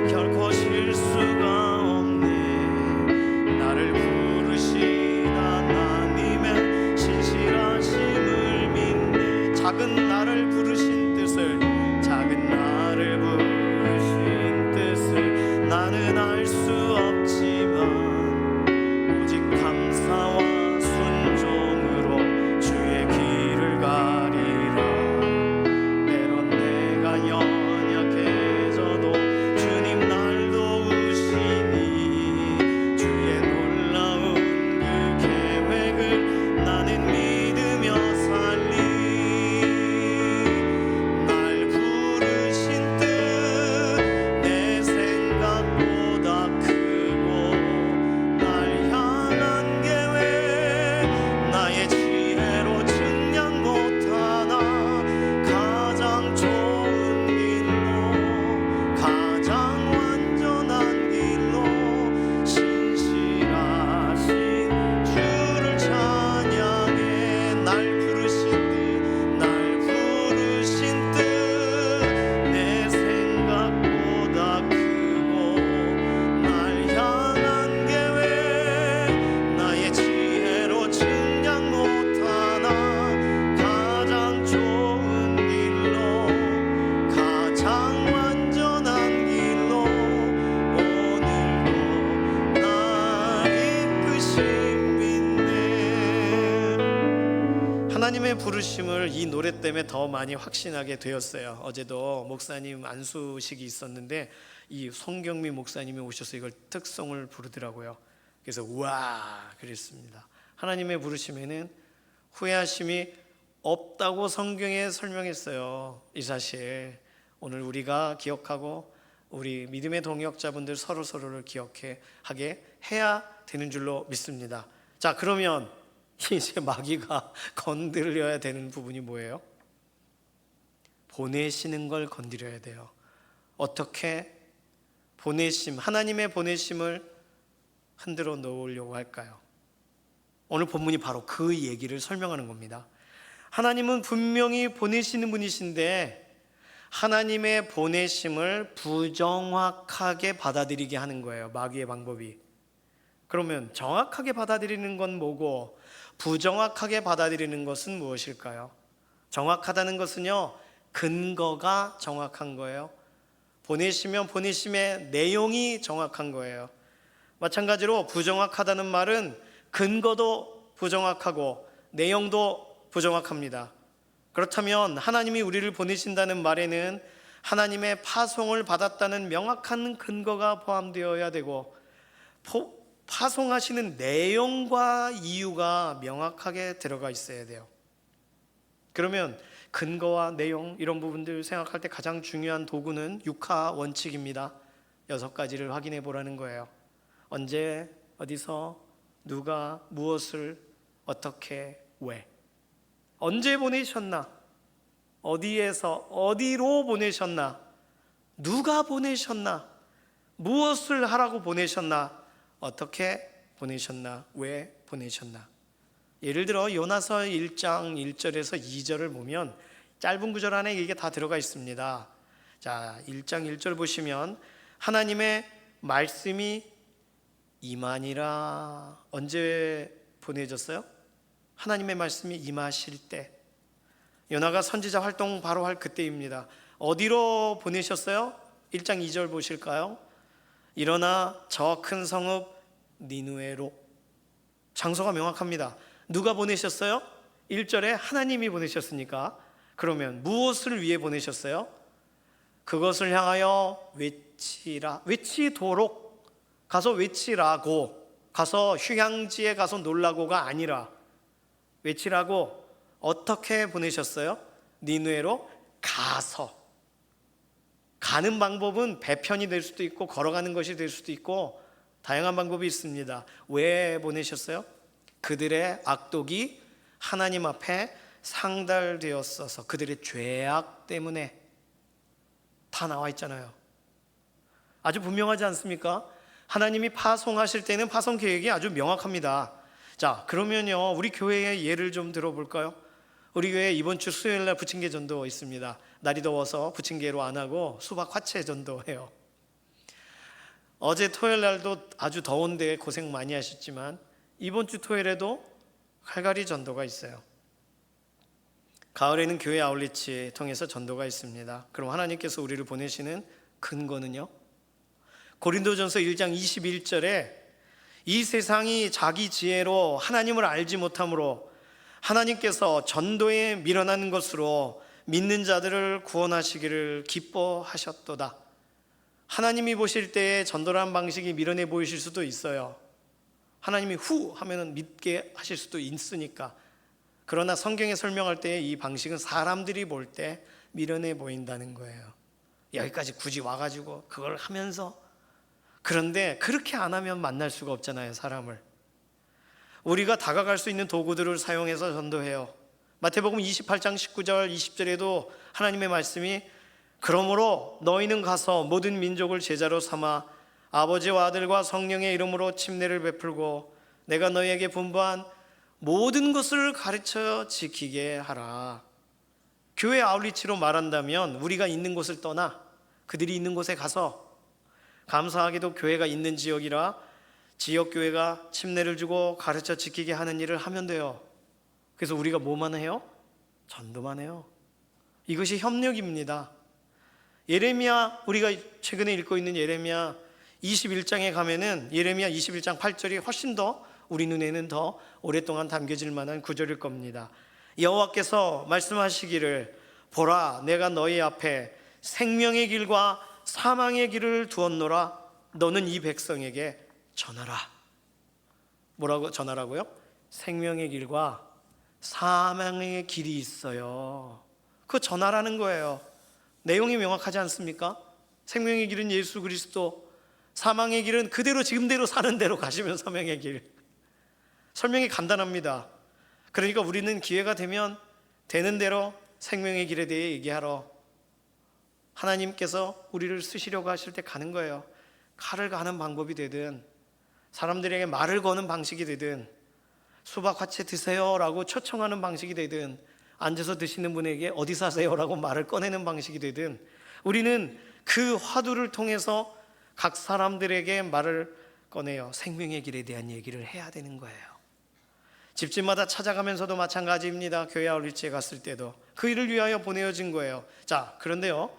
결코 실수가 없네. 나를 부르신 하나님의 신실하심을 믿네. 작은 나를 부르신 뜻을, 작은 나를 부르신 뜻을 나는 알 수 없지만 오직 감사와 순종으로 주의 길을 가리라. 때론 내가 연약해져도 주님 날 도우시니 주의 놀라운 그 계획을 나는 믿으며 살리. 하나님의 부르심을 이 노래 때문에 더 많이 확신하게 되었어요. 어제도 목사님 안수식이 있었는데 이 송경미 목사님이 오셔서 이걸 특송을 부르더라고요. 그래서 우와 그랬습니다. 하나님의 부르심에는 후회하심이 없다고 성경에 설명했어요. 이 사실 오늘 우리가 기억하고 우리 믿음의 동역자분들 서로를 기억하게 해야 되는 줄로 믿습니다. 자, 그러면 이제 마귀가 건드려야 되는 부분이 뭐예요? 보내시는 걸 건드려야 돼요. 어떻게 하나님의 보내심을 흔들어 놓으려고 할까요? 오늘 본문이 바로 그 얘기를 설명하는 겁니다. 하나님은 분명히 보내시는 분이신데 하나님의 보내심을 부정확하게 받아들이게 하는 거예요. 마귀의 방법이. 그러면 정확하게 받아들이는 건 뭐고 부정확하게 받아들이는 것은 무엇일까요? 정확하다는 것은요, 근거가 정확한 거예요. 보내시면 보내심의 내용이 정확한 거예요. 마찬가지로 부정확하다는 말은 근거도 부정확하고 내용도 부정확합니다. 그렇다면 하나님이 우리를 보내신다는 말에는 하나님의 파송을 받았다는 명확한 근거가 포함되어야 되고 파송하시는 내용과 이유가 명확하게 들어가 있어야 돼요. 그러면 근거와 내용 이런 부분들 생각할 때 가장 중요한 도구는 6하 원칙입니다. 6가지를 확인해 보라는 거예요. 언제, 어디서, 누가, 무엇을, 어떻게, 왜. 언제 보내셨나? 어디에서, 어디로 보내셨나? 누가 보내셨나? 무엇을 하라고 보내셨나? 어떻게 보내셨나? 왜 보내셨나? 예를 들어 요나서 1장 1절에서 2절을 보면 짧은 구절 안에 이게 다 들어가 있습니다. 자, 1장 1절 보시면 하나님의 말씀이 임하니라. 언제 보내졌어요? 하나님의 말씀이 임하실 때. 요나가 선지자 활동 바로 할 그때입니다. 어디로 보내셨어요? 1장 2절 보실까요? 일어나 저 큰 성읍 니느웨로. 장소가 명확합니다. 누가 보내셨어요? 1절에 하나님이 보내셨으니까. 그러면 무엇을 위해 보내셨어요? 그것을 향하여 외치라. 외치도록. 가서 외치라고. 가서 휴양지에 가서 놀라고가 아니라 외치라고. 어떻게 보내셨어요? 니느웨로 가서. 가는 방법은 배편이 될 수도 있고 걸어가는 것이 될 수도 있고 다양한 방법이 있습니다. 왜 보내셨어요? 그들의 악독이 하나님 앞에 상달되었어서 그들의 죄악 때문에. 다 나와 있잖아요. 아주 분명하지 않습니까? 하나님이 파송하실 때는 파송 계획이 아주 명확합니다. 자, 그러면요 우리 교회의 예를 좀 들어볼까요? 우리 교회 이번 주 수요일 날 부침개 전도 있습니다. 날이 더워서 부침개로 안 하고 수박 화채 전도해요. 어제 토요일 날도 아주 더운데 고생 많이 하셨지만 이번 주 토요일에도 칼갈이 전도가 있어요. 가을에는 교회 아울리치 통해서 전도가 있습니다. 그럼 하나님께서 우리를 보내시는 근거는요? 고린도전서 1장 21절에 이 세상이 자기 지혜로 하나님을 알지 못하므로 하나님께서 전도에 밀어난 것으로 믿는 자들을 구원하시기를 기뻐하셨도다. 하나님이 보실 때에 전도라는 방식이 미련해 보이실 수도 있어요. 하나님이 후 하면은 믿게 하실 수도 있으니까. 그러나 성경에 설명할 때 이 방식은 사람들이 볼 때 미련해 보인다는 거예요. 여기까지 굳이 와가지고 그걸 하면서. 그런데 그렇게 안 하면 만날 수가 없잖아요, 사람을. 우리가 다가갈 수 있는 도구들을 사용해서 전도해요. 마태복음 28장 19절 20절에도 하나님의 말씀이 그러므로 너희는 가서 모든 민족을 제자로 삼아 아버지와 아들과 성령의 이름으로 침례를 베풀고 내가 너희에게 분부한 모든 것을 가르쳐 지키게 하라. 교회 아울리치로 말한다면 우리가 있는 곳을 떠나 그들이 있는 곳에 가서, 감사하게도 교회가 있는 지역이라 지역교회가 침례를 주고 가르쳐 지키게 하는 일을 하면 돼요. 그래서 우리가 뭐만 해요? 전도만 해요. 이것이 협력입니다. 예레미야, 우리가 최근에 읽고 있는 예레미야 21장에 가면은 예레미야 21장 8절이 훨씬 더 우리 눈에는 더 오랫동안 담겨질 만한 구절일 겁니다. 여호와께서 말씀하시기를 보라 내가 너희 앞에 생명의 길과 사망의 길을 두었노라. 너는 이 백성에게 전하라. 뭐라고 전하라고요? 생명의 길과 사망의 길이 있어요. 그거 전하라는 거예요. 내용이 명확하지 않습니까? 생명의 길은 예수 그리스도, 사망의 길은 그대로 지금대로 사는 대로 가시면 사명의 길. 설명이 간단합니다. 그러니까 우리는 기회가 되면 되는 대로 생명의 길에 대해 얘기하러 하나님께서 우리를 쓰시려고 하실 때 가는 거예요. 칼을 가는 방법이 되든 사람들에게 말을 거는 방식이 되든 수박 화채 드세요라고 초청하는 방식이 되든 앉아서 드시는 분에게 어디 사세요라고 말을 꺼내는 방식이 되든 우리는 그 화두를 통해서 각 사람들에게 말을 꺼내요. 생명의 길에 대한 얘기를 해야 되는 거예요. 집집마다 찾아가면서도 마찬가지입니다. 교회 아울리치에 갔을 때도 그 일을 위하여 보내어진 거예요. 자, 그런데요,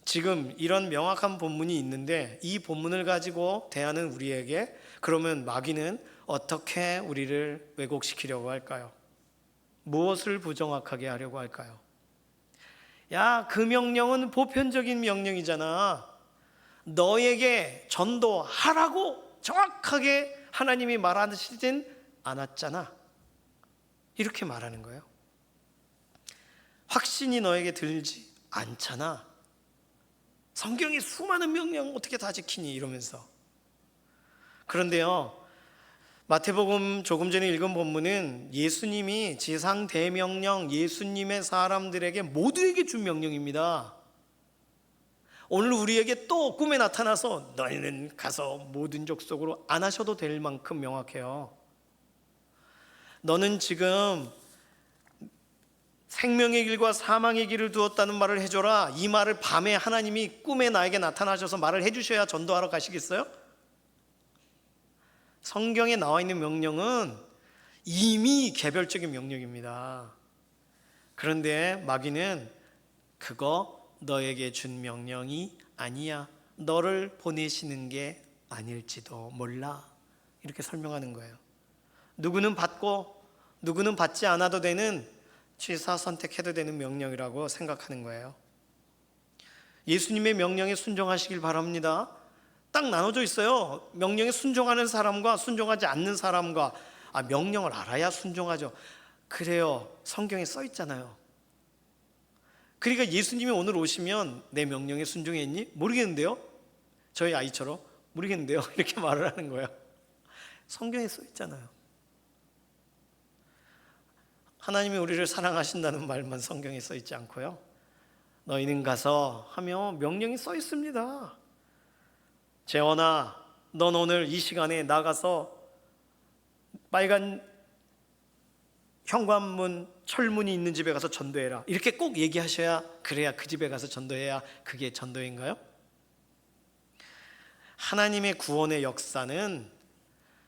지금 이런 명확한 본문이 있는데 이 본문을 가지고 대하는 우리에게 그러면 마귀는 어떻게 우리를 왜곡시키려고 할까요? 무엇을 부정확하게 하려고 할까요? 야, 그 명령은 보편적인 명령이잖아. 너에게 전도하라고 정확하게 하나님이 말하시진 않았잖아. 이렇게 말하는 거예요. 확신이 너에게 들지 않잖아. 성경의 수많은 명령 어떻게 다 지키니? 이러면서. 그런데요, 마태복음 조금 전에 읽은 본문은 예수님이 지상 대명령, 예수님의 사람들에게 모두에게 준 명령입니다. 오늘 우리에게 또 꿈에 나타나서 너희는 가서 모든 족속으로 안 하셔도 될 만큼 명확해요. 너는 지금 생명의 길과 사망의 길을 두었다는 말을 해줘라. 이 말을 밤에 하나님이 꿈에 나에게 나타나셔서 말을 해주셔야 전도하러 가시겠어요? 성경에 나와 있는 명령은 이미 개별적인 명령입니다. 그런데 마귀는 그거 너에게 준 명령이 아니야. 너를 보내시는 게 아닐지도 몰라. 이렇게 설명하는 거예요. 누구는 받고 누구는 받지 않아도 되는 취사 선택해도 되는 명령이라고 생각하는 거예요. 예수님의 명령에 순종하시길 바랍니다. 딱 나눠져 있어요. 명령에 순종하는 사람과 순종하지 않는 사람과. 명령을 알아야 순종하죠. 그래요. 성경에 써 있잖아요. 그러니까 예수님이 오늘 오시면 내 명령에 순종했니? 모르겠는데요. 저희 아이처럼 모르겠는데요. 이렇게 말을 하는 거예요. 성경에 써 있잖아요. 하나님이 우리를 사랑하신다는 말만 성경에 써 있지 않고요. 너희는 가서 하며 명령이 써 있습니다. 재원아, 넌 오늘 이 시간에 나가서 빨간 현관문, 철문이 있는 집에 가서 전도해라. 이렇게 꼭 얘기하셔야, 그래야 그 집에 가서 전도해야 그게 전도인가요? 하나님의 구원의 역사는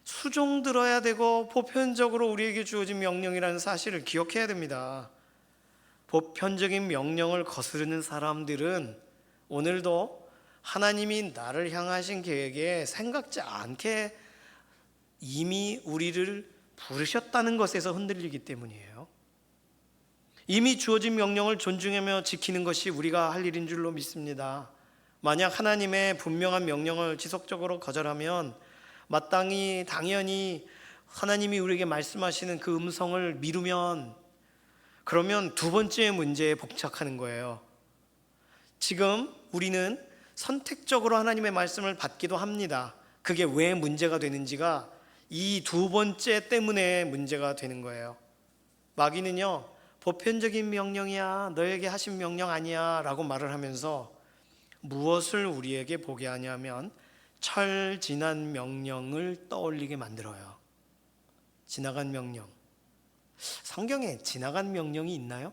수종 들어야 되고 보편적으로 우리에게 주어진 명령이라는 사실을 기억해야 됩니다. 보편적인 명령을 거스르는 사람들은 오늘도 하나님이 나를 향하신 계획에 생각지 않게 이미 우리를 부르셨다는 것에서 흔들리기 때문이에요. 이미 주어진 명령을 존중하며 지키는 것이 우리가 할 일인 줄로 믿습니다. 만약 하나님의 분명한 명령을 지속적으로 거절하면 마땅히 당연히 하나님이 우리에게 말씀하시는 그 음성을 미루면 그러면 두 번째 문제에 복착하는 거예요. 지금 우리는 선택적으로 하나님의 말씀을 받기도 합니다. 그게 왜 문제가 되는지가 이 두 번째 때문에 문제가 되는 거예요. 마귀는요, 보편적인 명령이야, 너에게 하신 명령 아니야 라고 말을 하면서 무엇을 우리에게 보게 하냐면 철지난 명령을 떠올리게 만들어요. 지나간 명령. 성경에 지나간 명령이 있나요?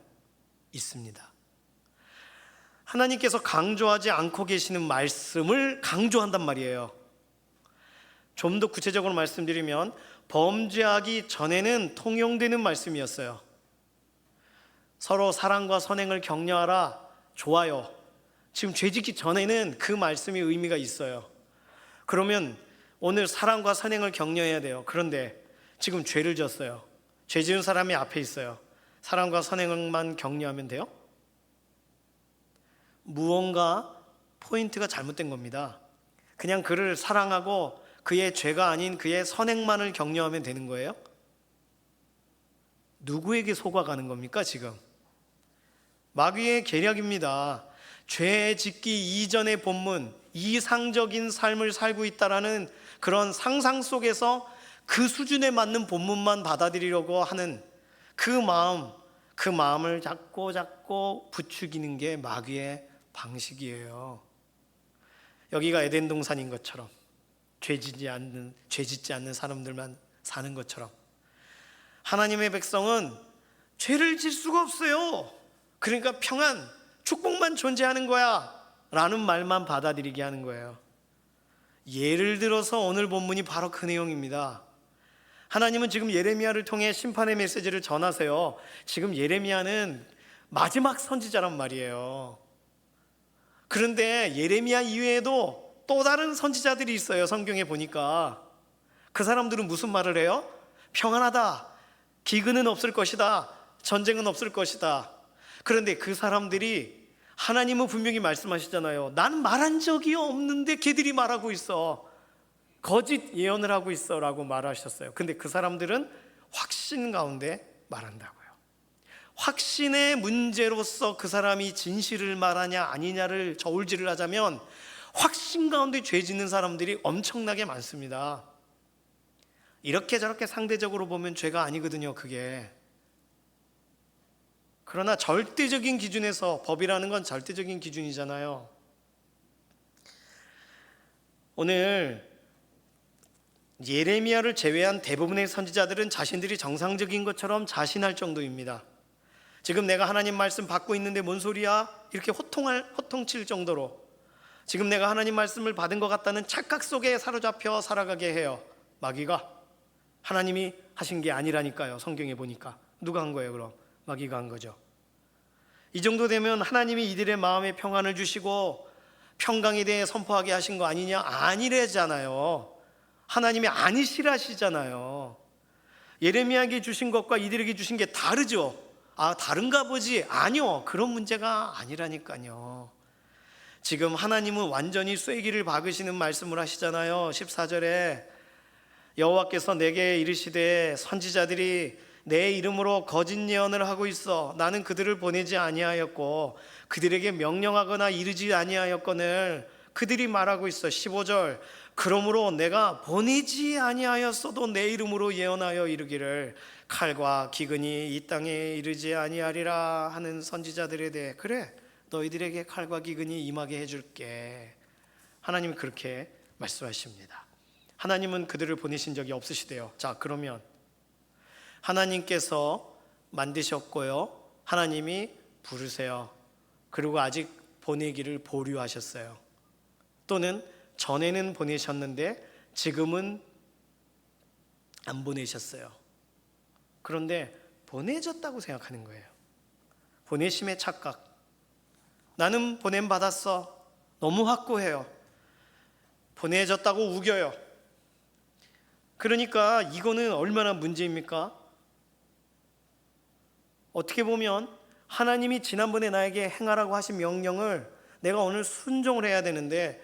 있습니다. 하나님께서 강조하지 않고 계시는 말씀을 강조한단 말이에요. 좀 더 구체적으로 말씀드리면 범죄하기 전에는 통용되는 말씀이었어요. 서로 사랑과 선행을 격려하라. 좋아요. 지금 죄짓기 전에는 그 말씀이 의미가 있어요. 그러면 오늘 사랑과 선행을 격려해야 돼요. 그런데 지금 죄를 졌어요. 죄 지은 사람이 앞에 있어요. 사랑과 선행만 격려하면 돼요? 무언가 포인트가 잘못된 겁니다. 그냥 그를 사랑하고 그의 죄가 아닌 그의 선행만을 격려하면 되는 거예요? 누구에게 속아가는 겁니까 지금? 마귀의 계략입니다. 죄 짓기 이전의 본문, 이상적인 삶을 살고 있다라는 그런 상상 속에서 그 수준에 맞는 본문만 받아들이려고 하는 그 마음을 자꾸 부추기는 게 마귀의 방식이에요. 여기가 에덴 동산인 것처럼 죄 짓지 않는 사람들만 사는 것처럼 하나님의 백성은 죄를 질 수가 없어요. 그러니까 평안, 축복만 존재하는 거야 라는 말만 받아들이게 하는 거예요. 예를 들어서 오늘 본문이 바로 그 내용입니다. 하나님은 지금 예레미야를 통해 심판의 메시지를 전하세요. 지금 예레미야는 마지막 선지자란 말이에요. 그런데 예레미야 이외에도 또 다른 선지자들이 있어요. 성경에 보니까 그 사람들은 무슨 말을 해요? 평안하다, 기근은 없을 것이다, 전쟁은 없을 것이다. 그런데 그 사람들이 하나님은 분명히 말씀하시잖아요. 난 말한 적이 없는데 걔들이 말하고 있어, 거짓 예언을 하고 있어 라고 말하셨어요. 근데 그 사람들은 확신 가운데 말한다고요. 확신의 문제로서 그 사람이 진실을 말하냐 아니냐를 저울질을 하자면 확신 가운데 죄 짓는 사람들이 엄청나게 많습니다. 이렇게 저렇게 상대적으로 보면 죄가 아니거든요, 그게. 그러나 절대적인 기준에서, 법이라는 건 절대적인 기준이잖아요. 오늘 예레미야를 제외한 대부분의 선지자들은 자신들이 정상적인 것처럼 자신할 정도입니다. 지금 내가 하나님 말씀 받고 있는데 뭔 소리야? 이렇게 호통칠 정도로 지금 내가 하나님 말씀을 받은 것 같다는 착각 속에 사로잡혀 살아가게 해요. 마귀가. 하나님이 하신 게 아니라니까요. 성경에 보니까. 누가 한 거예요 그럼? 마귀가 한 거죠. 이 정도 되면 하나님이 이들의 마음에 평안을 주시고 평강에 대해 선포하게 하신 거 아니냐? 아니래잖아요. 하나님이 아니시라시잖아요. 예레미야에게 주신 것과 이들에게 주신 게 다르죠. 아, 다른가 보지. 아니요, 그런 문제가 아니라니까요. 지금 하나님은 완전히 쐐기를 박으시는 말씀을 하시잖아요. 14절에 여호와께서 내게 이르시되 선지자들이 내 이름으로 거짓 예언을 하고 있어 나는 그들을 보내지 아니하였고 그들에게 명령하거나 이르지 아니하였거늘 그들이 말하고 있어. 15절 그러므로 내가 보내지 아니하였어도 내 이름으로 예언하여 이르기를 칼과 기근이 이 땅에 이르지 아니하리라 하는 선지자들에 대해 그래, 너희들에게 칼과 기근이 임하게 해줄게. 하나님은 그렇게 말씀하십니다. 하나님은 그들을 보내신 적이 없으시대요. 자, 그러면 하나님께서 만드셨고요, 하나님이 부르세요. 그리고 아직 보내기를 보류하셨어요. 또는 전에는 보내셨는데 지금은 안 보내셨어요. 그런데 보내졌다고 생각하는 거예요. 보내심의 착각. 나는 보냄 받았어. 너무 확고해요. 보내졌다고 우겨요. 그러니까 이거는 얼마나 문제입니까? 어떻게 보면 하나님이 지난번에 나에게 행하라고 하신 명령을 내가 오늘 순종을 해야 되는데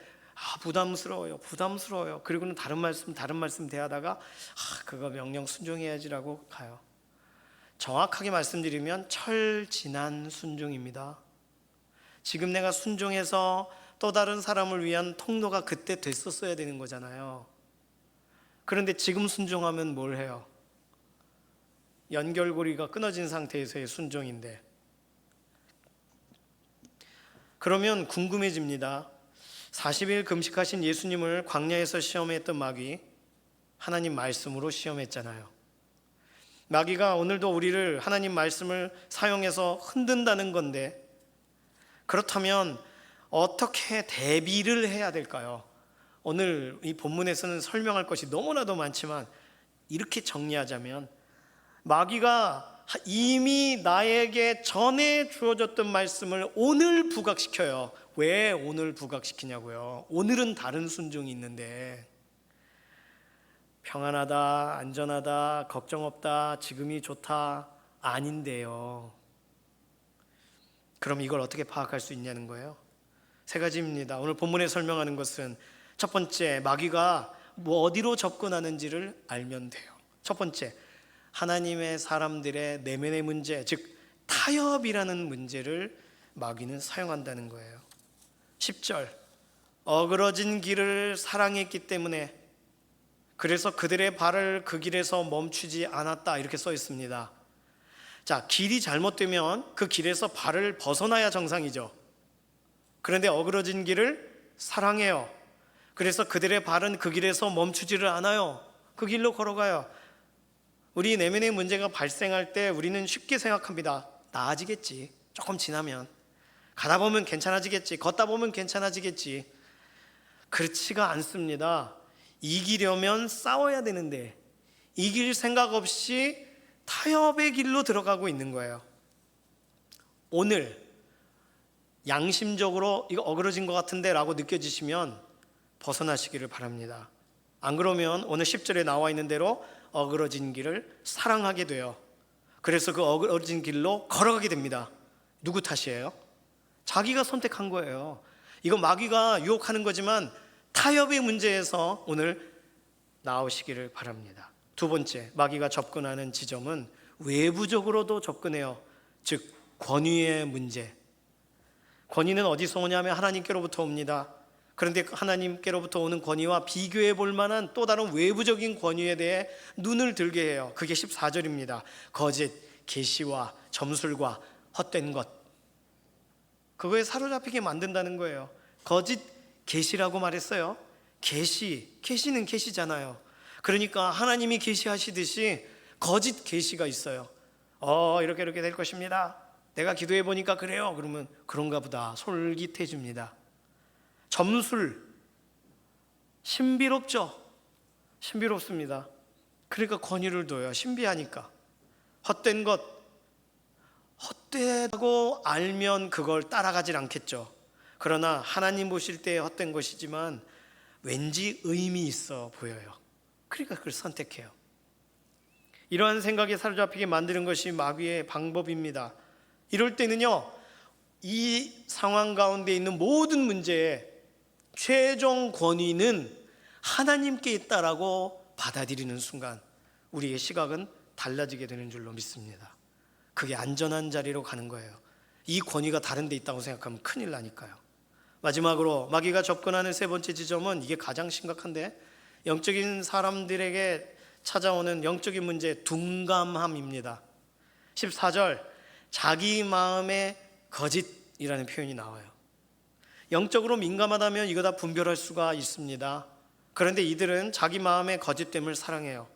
부담스러워요. 그리고는 다른 말씀 대하다가 그거 명령 순종해야지라고 가요. 정확하게 말씀드리면 철진한 순종입니다. 지금 내가 순종해서 또 다른 사람을 위한 통로가 그때 됐었어야 되는 거잖아요. 그런데 지금 순종하면 뭘 해요? 연결고리가 끊어진 상태에서의 순종인데. 그러면 궁금해집니다. 40일 금식하신 예수님을 광야에서 시험했던 마귀, 하나님 말씀으로 시험했잖아요. 마귀가 오늘도 우리를 하나님 말씀을 사용해서 흔든다는 건데, 그렇다면 어떻게 대비를 해야 될까요? 오늘 이 본문에서는 설명할 것이 너무나도 많지만 이렇게 정리하자면, 마귀가 이미 나에게 전에 주어졌던 말씀을 오늘 부각시켜요. 왜 오늘 부각시키냐고요? 오늘은 다른 순종이 있는데, 평안하다, 안전하다, 걱정 없다, 지금이 좋다, 아닌데요. 그럼 이걸 어떻게 파악할 수 있냐는 거예요. 세 가지입니다. 오늘 본문에 설명하는 것은 첫 번째, 마귀가 어디로 접근하는지를 알면 돼요. 첫 번째, 하나님의 사람들의 내면의 문제, 즉 타협이라는 문제를 마귀는 사용한다는 거예요. 10절, 어그러진 길을 사랑했기 때문에 그래서 그들의 발을 그 길에서 멈추지 않았다, 이렇게 써 있습니다. 자, 길이 잘못되면 그 길에서 발을 벗어나야 정상이죠. 그런데 어그러진 길을 사랑해요. 그래서 그들의 발은 그 길에서 멈추지를 않아요. 그 길로 걸어가요. 우리 내면의 문제가 발생할 때 우리는 쉽게 생각합니다. 나아지겠지. 조금 지나면. 가다 보면 괜찮아지겠지. 걷다 보면 괜찮아지겠지. 그렇지가 않습니다. 이기려면 싸워야 되는데 이길 생각 없이 타협의 길로 들어가고 있는 거예요. 오늘 양심적으로 이거 어그러진 것 같은데 라고 느껴지시면 벗어나시기를 바랍니다. 안 그러면 오늘 10절에 나와 있는 대로 어그러진 길을 사랑하게 돼요. 그래서 그 어그러진 길로 걸어가게 됩니다. 누구 탓이에요? 자기가 선택한 거예요. 이거 마귀가 유혹하는 거지만 타협의 문제에서 오늘 나오시기를 바랍니다. 두 번째, 마귀가 접근하는 지점은 외부적으로도 접근해요. 즉 권위의 문제. 권위는 어디서 오냐면 하나님께로부터 옵니다. 그런데 하나님께로부터 오는 권위와 비교해 볼 만한 또 다른 외부적인 권위에 대해 눈을 들게 해요. 그게 14절입니다. 거짓, 계시와 점술과 헛된 것. 그거에 사로잡히게 만든다는 거예요. 거짓 계시라고 말했어요. 계시는 계시잖아요. 그러니까 하나님이 계시하시듯이 거짓 계시가 있어요. 이렇게 될 것입니다. 내가 기도해 보니까 그래요. 그러면 그런가 보다 솔깃해집니다. 점술, 신비롭죠. 신비롭습니다. 그러니까 권위를 둬요. 신비하니까. 헛된 것, 헛되다고 알면 그걸 따라가질 않겠죠. 그러나 하나님 보실 때 헛된 것이지만 왠지 의미 있어 보여요. 그러니까 그걸 선택해요. 이러한 생각에 사로잡히게 만드는 것이 마귀의 방법입니다. 이럴 때는요, 이 상황 가운데 있는 모든 문제에 최종 권위는 하나님께 있다라고 받아들이는 순간 우리의 시각은 달라지게 되는 줄로 믿습니다. 그게 안전한 자리로 가는 거예요. 이 권위가 다른 데 있다고 생각하면 큰일 나니까요. 마지막으로 마귀가 접근하는 세 번째 지점은 이게 가장 심각한데, 영적인 사람들에게 찾아오는 영적인 문제, 둔감함입니다. 14절, 자기 마음의 거짓이라는 표현이 나와요. 영적으로 민감하다면 이거 다 분별할 수가 있습니다. 그런데 이들은 자기 마음의 거짓됨을 사랑해요.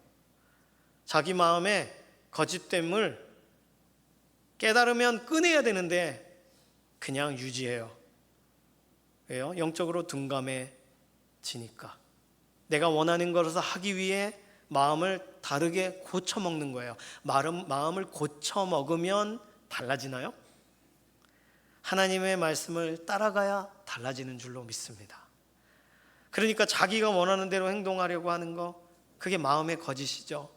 자기 마음의 거짓됨을 깨달으면 꺼내야 되는데 그냥 유지해요. 왜요? 영적으로 둔감해지니까. 내가 원하는 것을 하기 위해 마음을 다르게 고쳐먹는 거예요. 마음을 고쳐먹으면 달라지나요? 하나님의 말씀을 따라가야 달라지는 줄로 믿습니다. 그러니까 자기가 원하는 대로 행동하려고 하는 거, 그게 마음의 거짓이죠.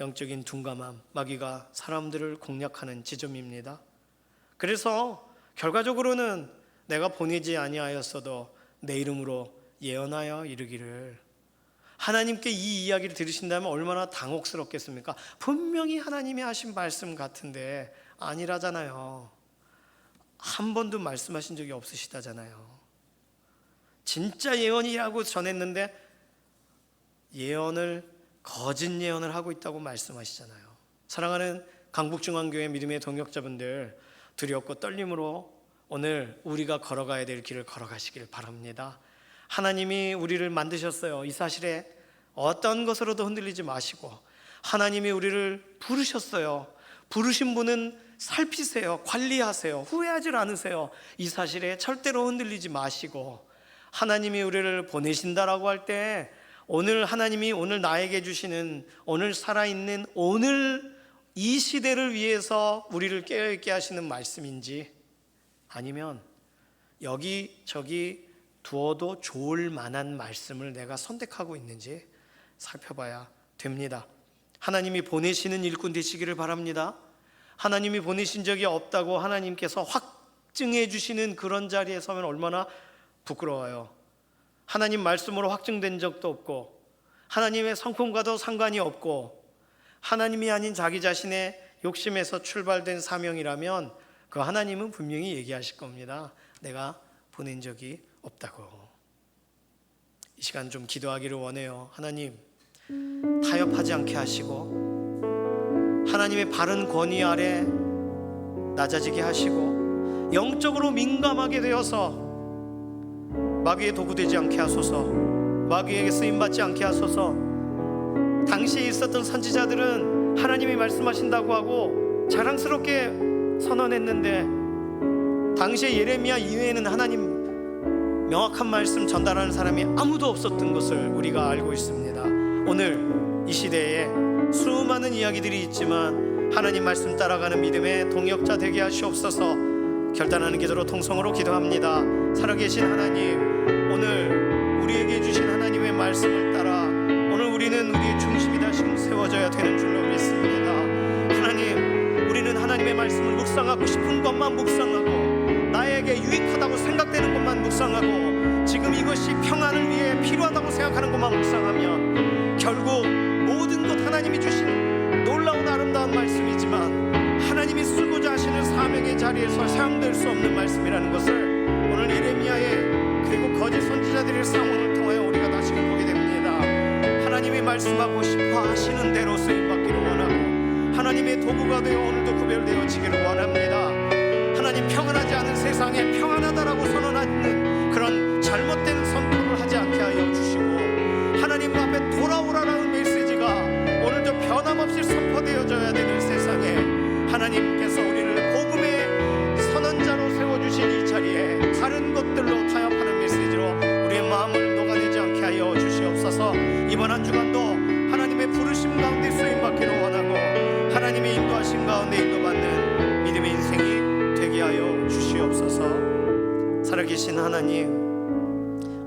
영적인 둔감함, 마귀가 사람들을 공략하는 지점입니다. 그래서 결과적으로는 내가 보내지 아니하였어도 내 이름으로 예언하여 이르기를. 하나님께 이 이야기를 들으신다면 얼마나 당혹스럽겠습니까? 분명히 하나님이 하신 말씀 같은데 아니라잖아요. 한 번도 말씀하신 적이 없으시다잖아요. 진짜 예언이라고 전했는데 거짓 예언을 하고 있다고 말씀하시잖아요. 사랑하는 강북중앙교회 믿음의 동역자분들, 두렵고 떨림으로 오늘 우리가 걸어가야 될 길을 걸어가시길 바랍니다. 하나님이 우리를 만드셨어요. 이 사실에 어떤 것으로도 흔들리지 마시고, 하나님이 우리를 부르셨어요. 부르신 분은 살피세요. 관리하세요. 후회하지 않으세요. 이 사실에 절대로 흔들리지 마시고, 하나님이 우리를 보내신다라고 할 때 오늘 하나님이 오늘 나에게 주시는, 오늘 살아있는 오늘 이 시대를 위해서 우리를 깨어있게 하시는 말씀인지, 아니면 여기저기 두어도 좋을 만한 말씀을 내가 선택하고 있는지 살펴봐야 됩니다. 하나님이 보내시는 일꾼 되시기를 바랍니다. 하나님이 보내신 적이 없다고 하나님께서 확증해 주시는 그런 자리에 서면 얼마나 부끄러워요. 하나님 말씀으로 확증된 적도 없고 하나님의 성품과도 상관이 없고 하나님이 아닌 자기 자신의 욕심에서 출발된 사명이라면 그 하나님은 분명히 얘기하실 겁니다. 내가 보낸 적이 없다고. 이 시간 좀 기도하기를 원해요. 하나님, 타협하지 않게 하시고 하나님의 바른 권위 아래 낮아지게 하시고 영적으로 민감하게 되어서 마귀의 도구 되지 않게 하소서. 마귀에게 쓰임받지 않게 하소서. 당시에 있었던 선지자들은 하나님이 말씀하신다고 하고 자랑스럽게 선언했는데 당시에 예레미야 이외에는 하나님 명확한 말씀 전달하는 사람이 아무도 없었던 것을 우리가 알고 있습니다. 오늘 이 시대에 수많은 이야기들이 있지만 하나님 말씀 따라가는 믿음의 동역자 되게 하시옵소서. 결단하는 기도로 통성으로 기도합니다. 살아계신 하나님, 오늘 우리에게 주신 하나님의 말씀을 따라 오늘 우리는 우리의 중심이 다시 세워져야 되는 줄로 믿습니다. 하나님, 우리는 하나님의 말씀을 묵상하고 싶은 것만 묵상하고 나에게 유익하다고 생각되는 것만 묵상하고 지금 이것이 평안을 위해 필요하다고 생각하는 것만 묵상하면 결국 모든 것 하나님이 주신 놀라운 아름다운 말씀이지만 하나님이 쓰고자 하시는 사명의 자리에서 사용될 수 없는 말씀이라는 것을 오늘 예레미야의 그리고 거짓 선지자들의 상황을 통하여 우리가 다시금 보게 됩니다. 하나님이 말씀하고 싶어 하시는 대로 쓰임받기를 원하고 하나님의 도구가 되어 오늘도 구별되어지기를 원합니다. 하나님, 평안하지 않은 세상에 평안하다라고 선언하는 그런 잘못된 선포를 하지 않게 하여 주시고 하나님 앞에 돌아오라라는 메시지가 오늘도 변함없이 선포되어져야 되는 세상에 하나님께서 우리를 복음의 선언자로 세워주신 이 자리에 다른 것들로 타협하는 메시지로 우리의 마음을 녹아내지 않게 하여 주시옵소서. 이번 한 주간도 하나님의 부르심 가운데 쓰임받기를 원하고 하나님의 인도하심 가운데 인도받는 믿음의 인생이 되게 하여 주시옵소서. 살아계신 하나님,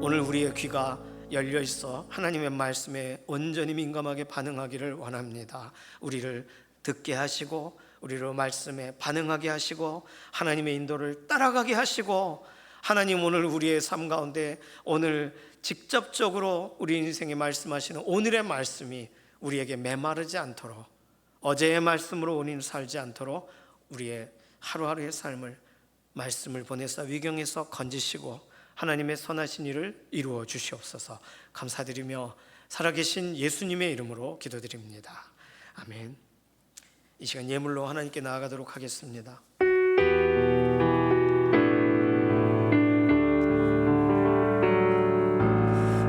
오늘 우리의 귀가 열려 있어 하나님의 말씀에 온전히 민감하게 반응하기를 원합니다. 우리를 듣게 하시고 우리로 말씀에 반응하게 하시고 하나님의 인도를 따라가게 하시고 하나님, 오늘 우리의 삶 가운데 오늘 직접적으로 우리 인생에 말씀하시는 오늘의 말씀이 우리에게 메마르지 않도록 어제의 말씀으로 우리는 살지 않도록 우리의 하루하루의 삶을 말씀을 보내서 위경에서 건지시고 하나님의 선하신 일을 이루어 주시옵소서. 감사드리며 살아계신 예수님의 이름으로 기도드립니다. 아멘. 이 시간 예물로 하나님께 나아가도록 하겠습니다.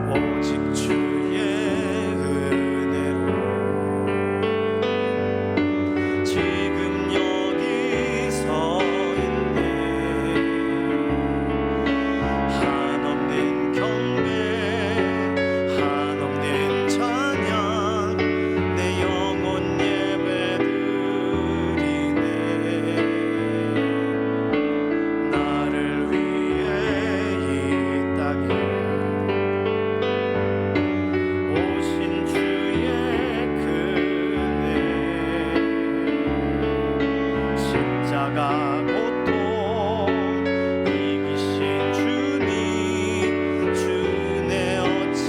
오직 주의 은혜로 지금 여기 서 있네. 한없는 경배 한없는 찬양 내 영혼 예배드리네. 나를 위해 이 땅에 오신 주의 은혜 십자가 고통 이기신 주님 주내 어찌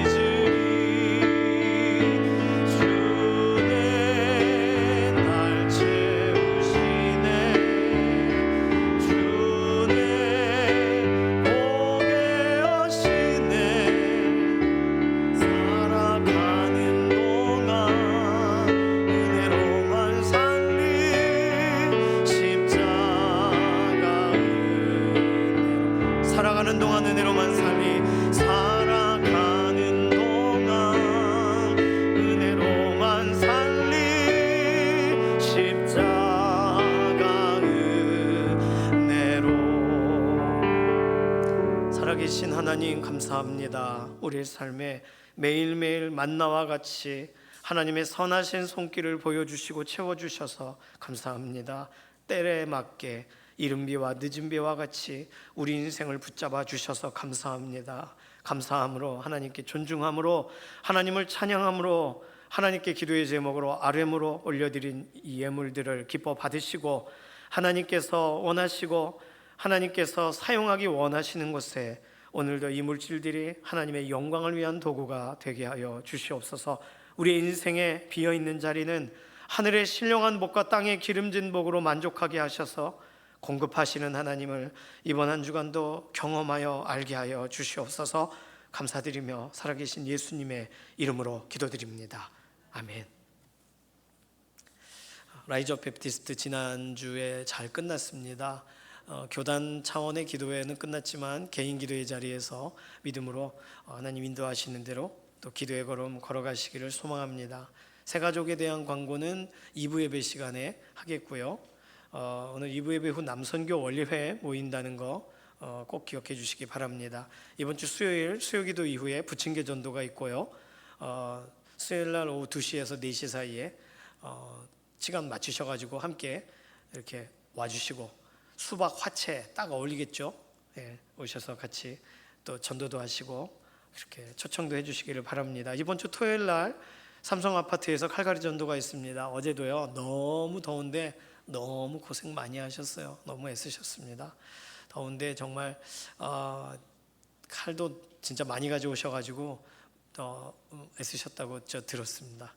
주리 주내 날 채우시네 주내 보게 하시네. 살아가는 동안 은혜로만 살리 십자가 은혜로 살아가는 동안 은혜로만 살리 살아가는 동안 은혜로만 살리 십자가 은혜로. 살아계신 하나님, 감사합니다. 우리의 삶에 매일매일 만나와 같이 하나님의 선하신 손길을 보여주시고 채워주셔서 감사합니다. 때에 맞게 이른 비와 늦은 비와 같이 우리 인생을 붙잡아 주셔서 감사합니다. 감사함으로 하나님께 존중함으로 하나님을 찬양함으로 하나님께 기도의 제목으로 RM으로 올려드린 이 예물들을 기뻐 받으시고 하나님께서 원하시고 하나님께서 사용하기 원하시는 곳에 오늘도 이 물질들이 하나님의 영광을 위한 도구가 되게 하여 주시옵소서. 우리 인생에 비어있는 자리는 하늘의 신령한 복과 땅의 기름진 복으로 만족하게 하셔서 공급하시는 하나님을 이번 한 주간도 경험하여 알게 하여 주시옵소서. 감사드리며 살아계신 예수님의 이름으로 기도드립니다. 아멘. 라이즈 오브 베프티스트 지난주에 잘 끝났습니다. 교단 차원의 기도회는 끝났지만 개인 기도의 자리에서 믿음으로 하나님 인도하시는 대로 또 기도의 걸음 걸어가시기를 소망합니다. 새가족에 대한 광고는 2부 예배 시간에 하겠고요. 오늘 2부 예배 후 남선교 원리회 모인다는 거 꼭 기억해 주시기 바랍니다. 이번 주 수요일 수요기도 이후에 부침개 전도가 있고요. 수요일 날 오후 2시에서 4시 사이에 시간 맞추셔가지고 함께 이렇게 와주시고 수박 화채 딱 어울리겠죠? 예, 오셔서 같이 또 전도도 하시고 이렇게 초청도 해주시기를 바랍니다. 이번 주 토요일 날 삼성 아파트에서 칼갈이 전도가 있습니다. 어제도요 너무 더운데 너무 고생 많이 하셨어요. 너무 애쓰셨습니다. 더운데 정말 칼도 진짜 많이 가져오셔가지고 더 애쓰셨다고 저 들었습니다.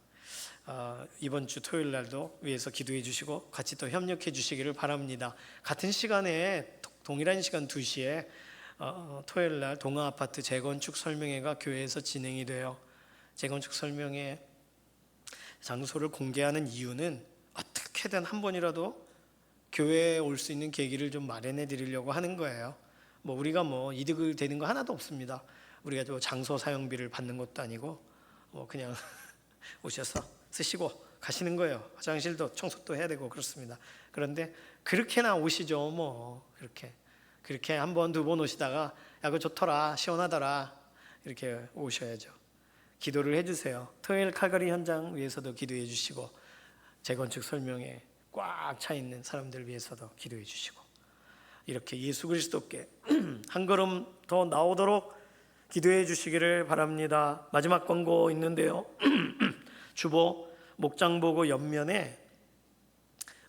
이번 주 토요일 날도 위에서 기도해 주시고 같이 또 협력해 주시기를 바랍니다. 같은 시간에 동일한 시간 2시에 토요일 날 동아아파트 재건축 설명회가 교회에서 진행이 돼요. 재건축 설명회 장소를 공개하는 이유는 어떻게든 한 번이라도 교회에 올 수 있는 계기를 좀 마련해 드리려고 하는 거예요. 우리가 이득을 되는 거 하나도 없습니다. 우리가 또 장소 사용비를 받는 것도 아니고 그냥 오셔서 쓰시고 가시는 거예요. 화장실도 청소도 해야 되고 그렇습니다. 그런데 그렇게나 오시죠. 그렇게 한 번, 두 번 오시다가 야 그거 좋더라, 시원하더라 이렇게 오셔야죠. 기도를 해주세요. 토요일 칼갈이 현장 위해서도 기도해 주시고 재건축 설명에 꽉 차 있는 사람들 위해서도 기도해 주시고 이렇게 예수 그리스도께 한 걸음 더 나오도록 기도해 주시기를 바랍니다. 마지막 광고 있는데요. 주보 목장 보고 옆면에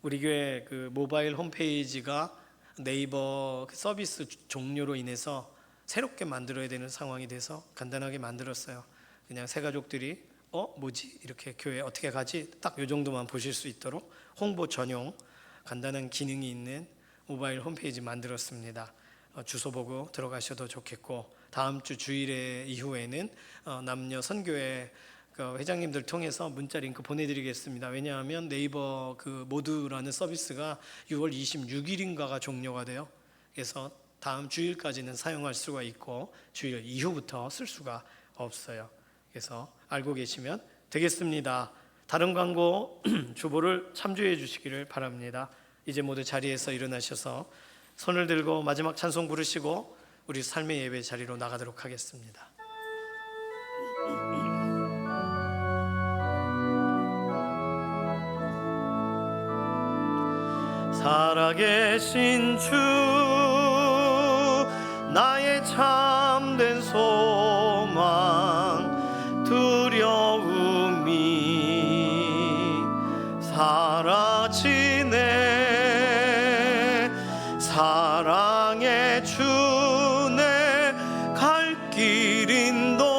우리 교회 그 모바일 홈페이지가 네이버 서비스 종료로 인해서 새롭게 만들어야 되는 상황이 돼서 간단하게 만들었어요. 그냥 새 가족들이 뭐지? 이렇게 교회 어떻게 가지? 딱 요 정도만 보실 수 있도록 홍보 전용 간단한 기능이 있는 모바일 홈페이지 만들었습니다. 주소 보고 들어가셔도 좋겠고 다음 주 주일에 이후에는 남녀 선교회 회장님들 통해서 문자 링크 보내드리겠습니다. 왜냐하면 네이버 그 모드라는 서비스가 6월 26일인가가 종료가 돼요. 그래서 다음 주일까지는 사용할 수가 있고 주일 이후부터 쓸 수가 없어요. 그래서 알고 계시면 되겠습니다. 다른 광고 주보를 참조해 주시기를 바랍니다. 이제 모두 자리에서 일어나셔서 손을 들고 마지막 찬송 부르시고 우리 삶의 예배 자리로 나가도록 하겠습니다. 살아계신 주 나의 참된 소망 두려움이 사라지네 사랑의 주내 갈 길 인도하니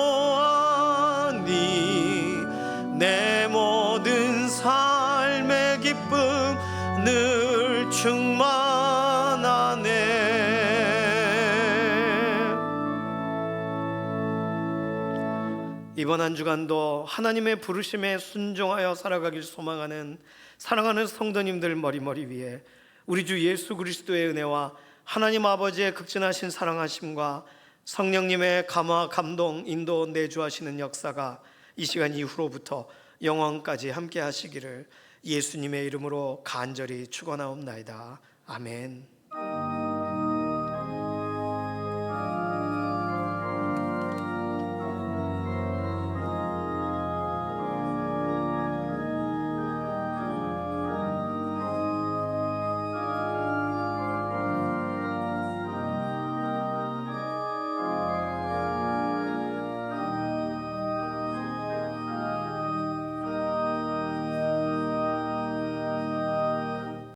내 모든 삶의 기쁨 늘 충만하네. 이번 한 주간도 하나님의 부르심에 순종하여 살아가길 소망하는 사랑하는 성도님들 머리머리 위에 우리 주 예수 그리스도의 은혜와 하나님 아버지의 극진하신 사랑하심과 성령님의 감화 감동 인도 내주하시는 역사가 이 시간 이후로부터 영원까지 함께 하시기를 예수님의 이름으로 간절히 축원하옵나이다. 아멘.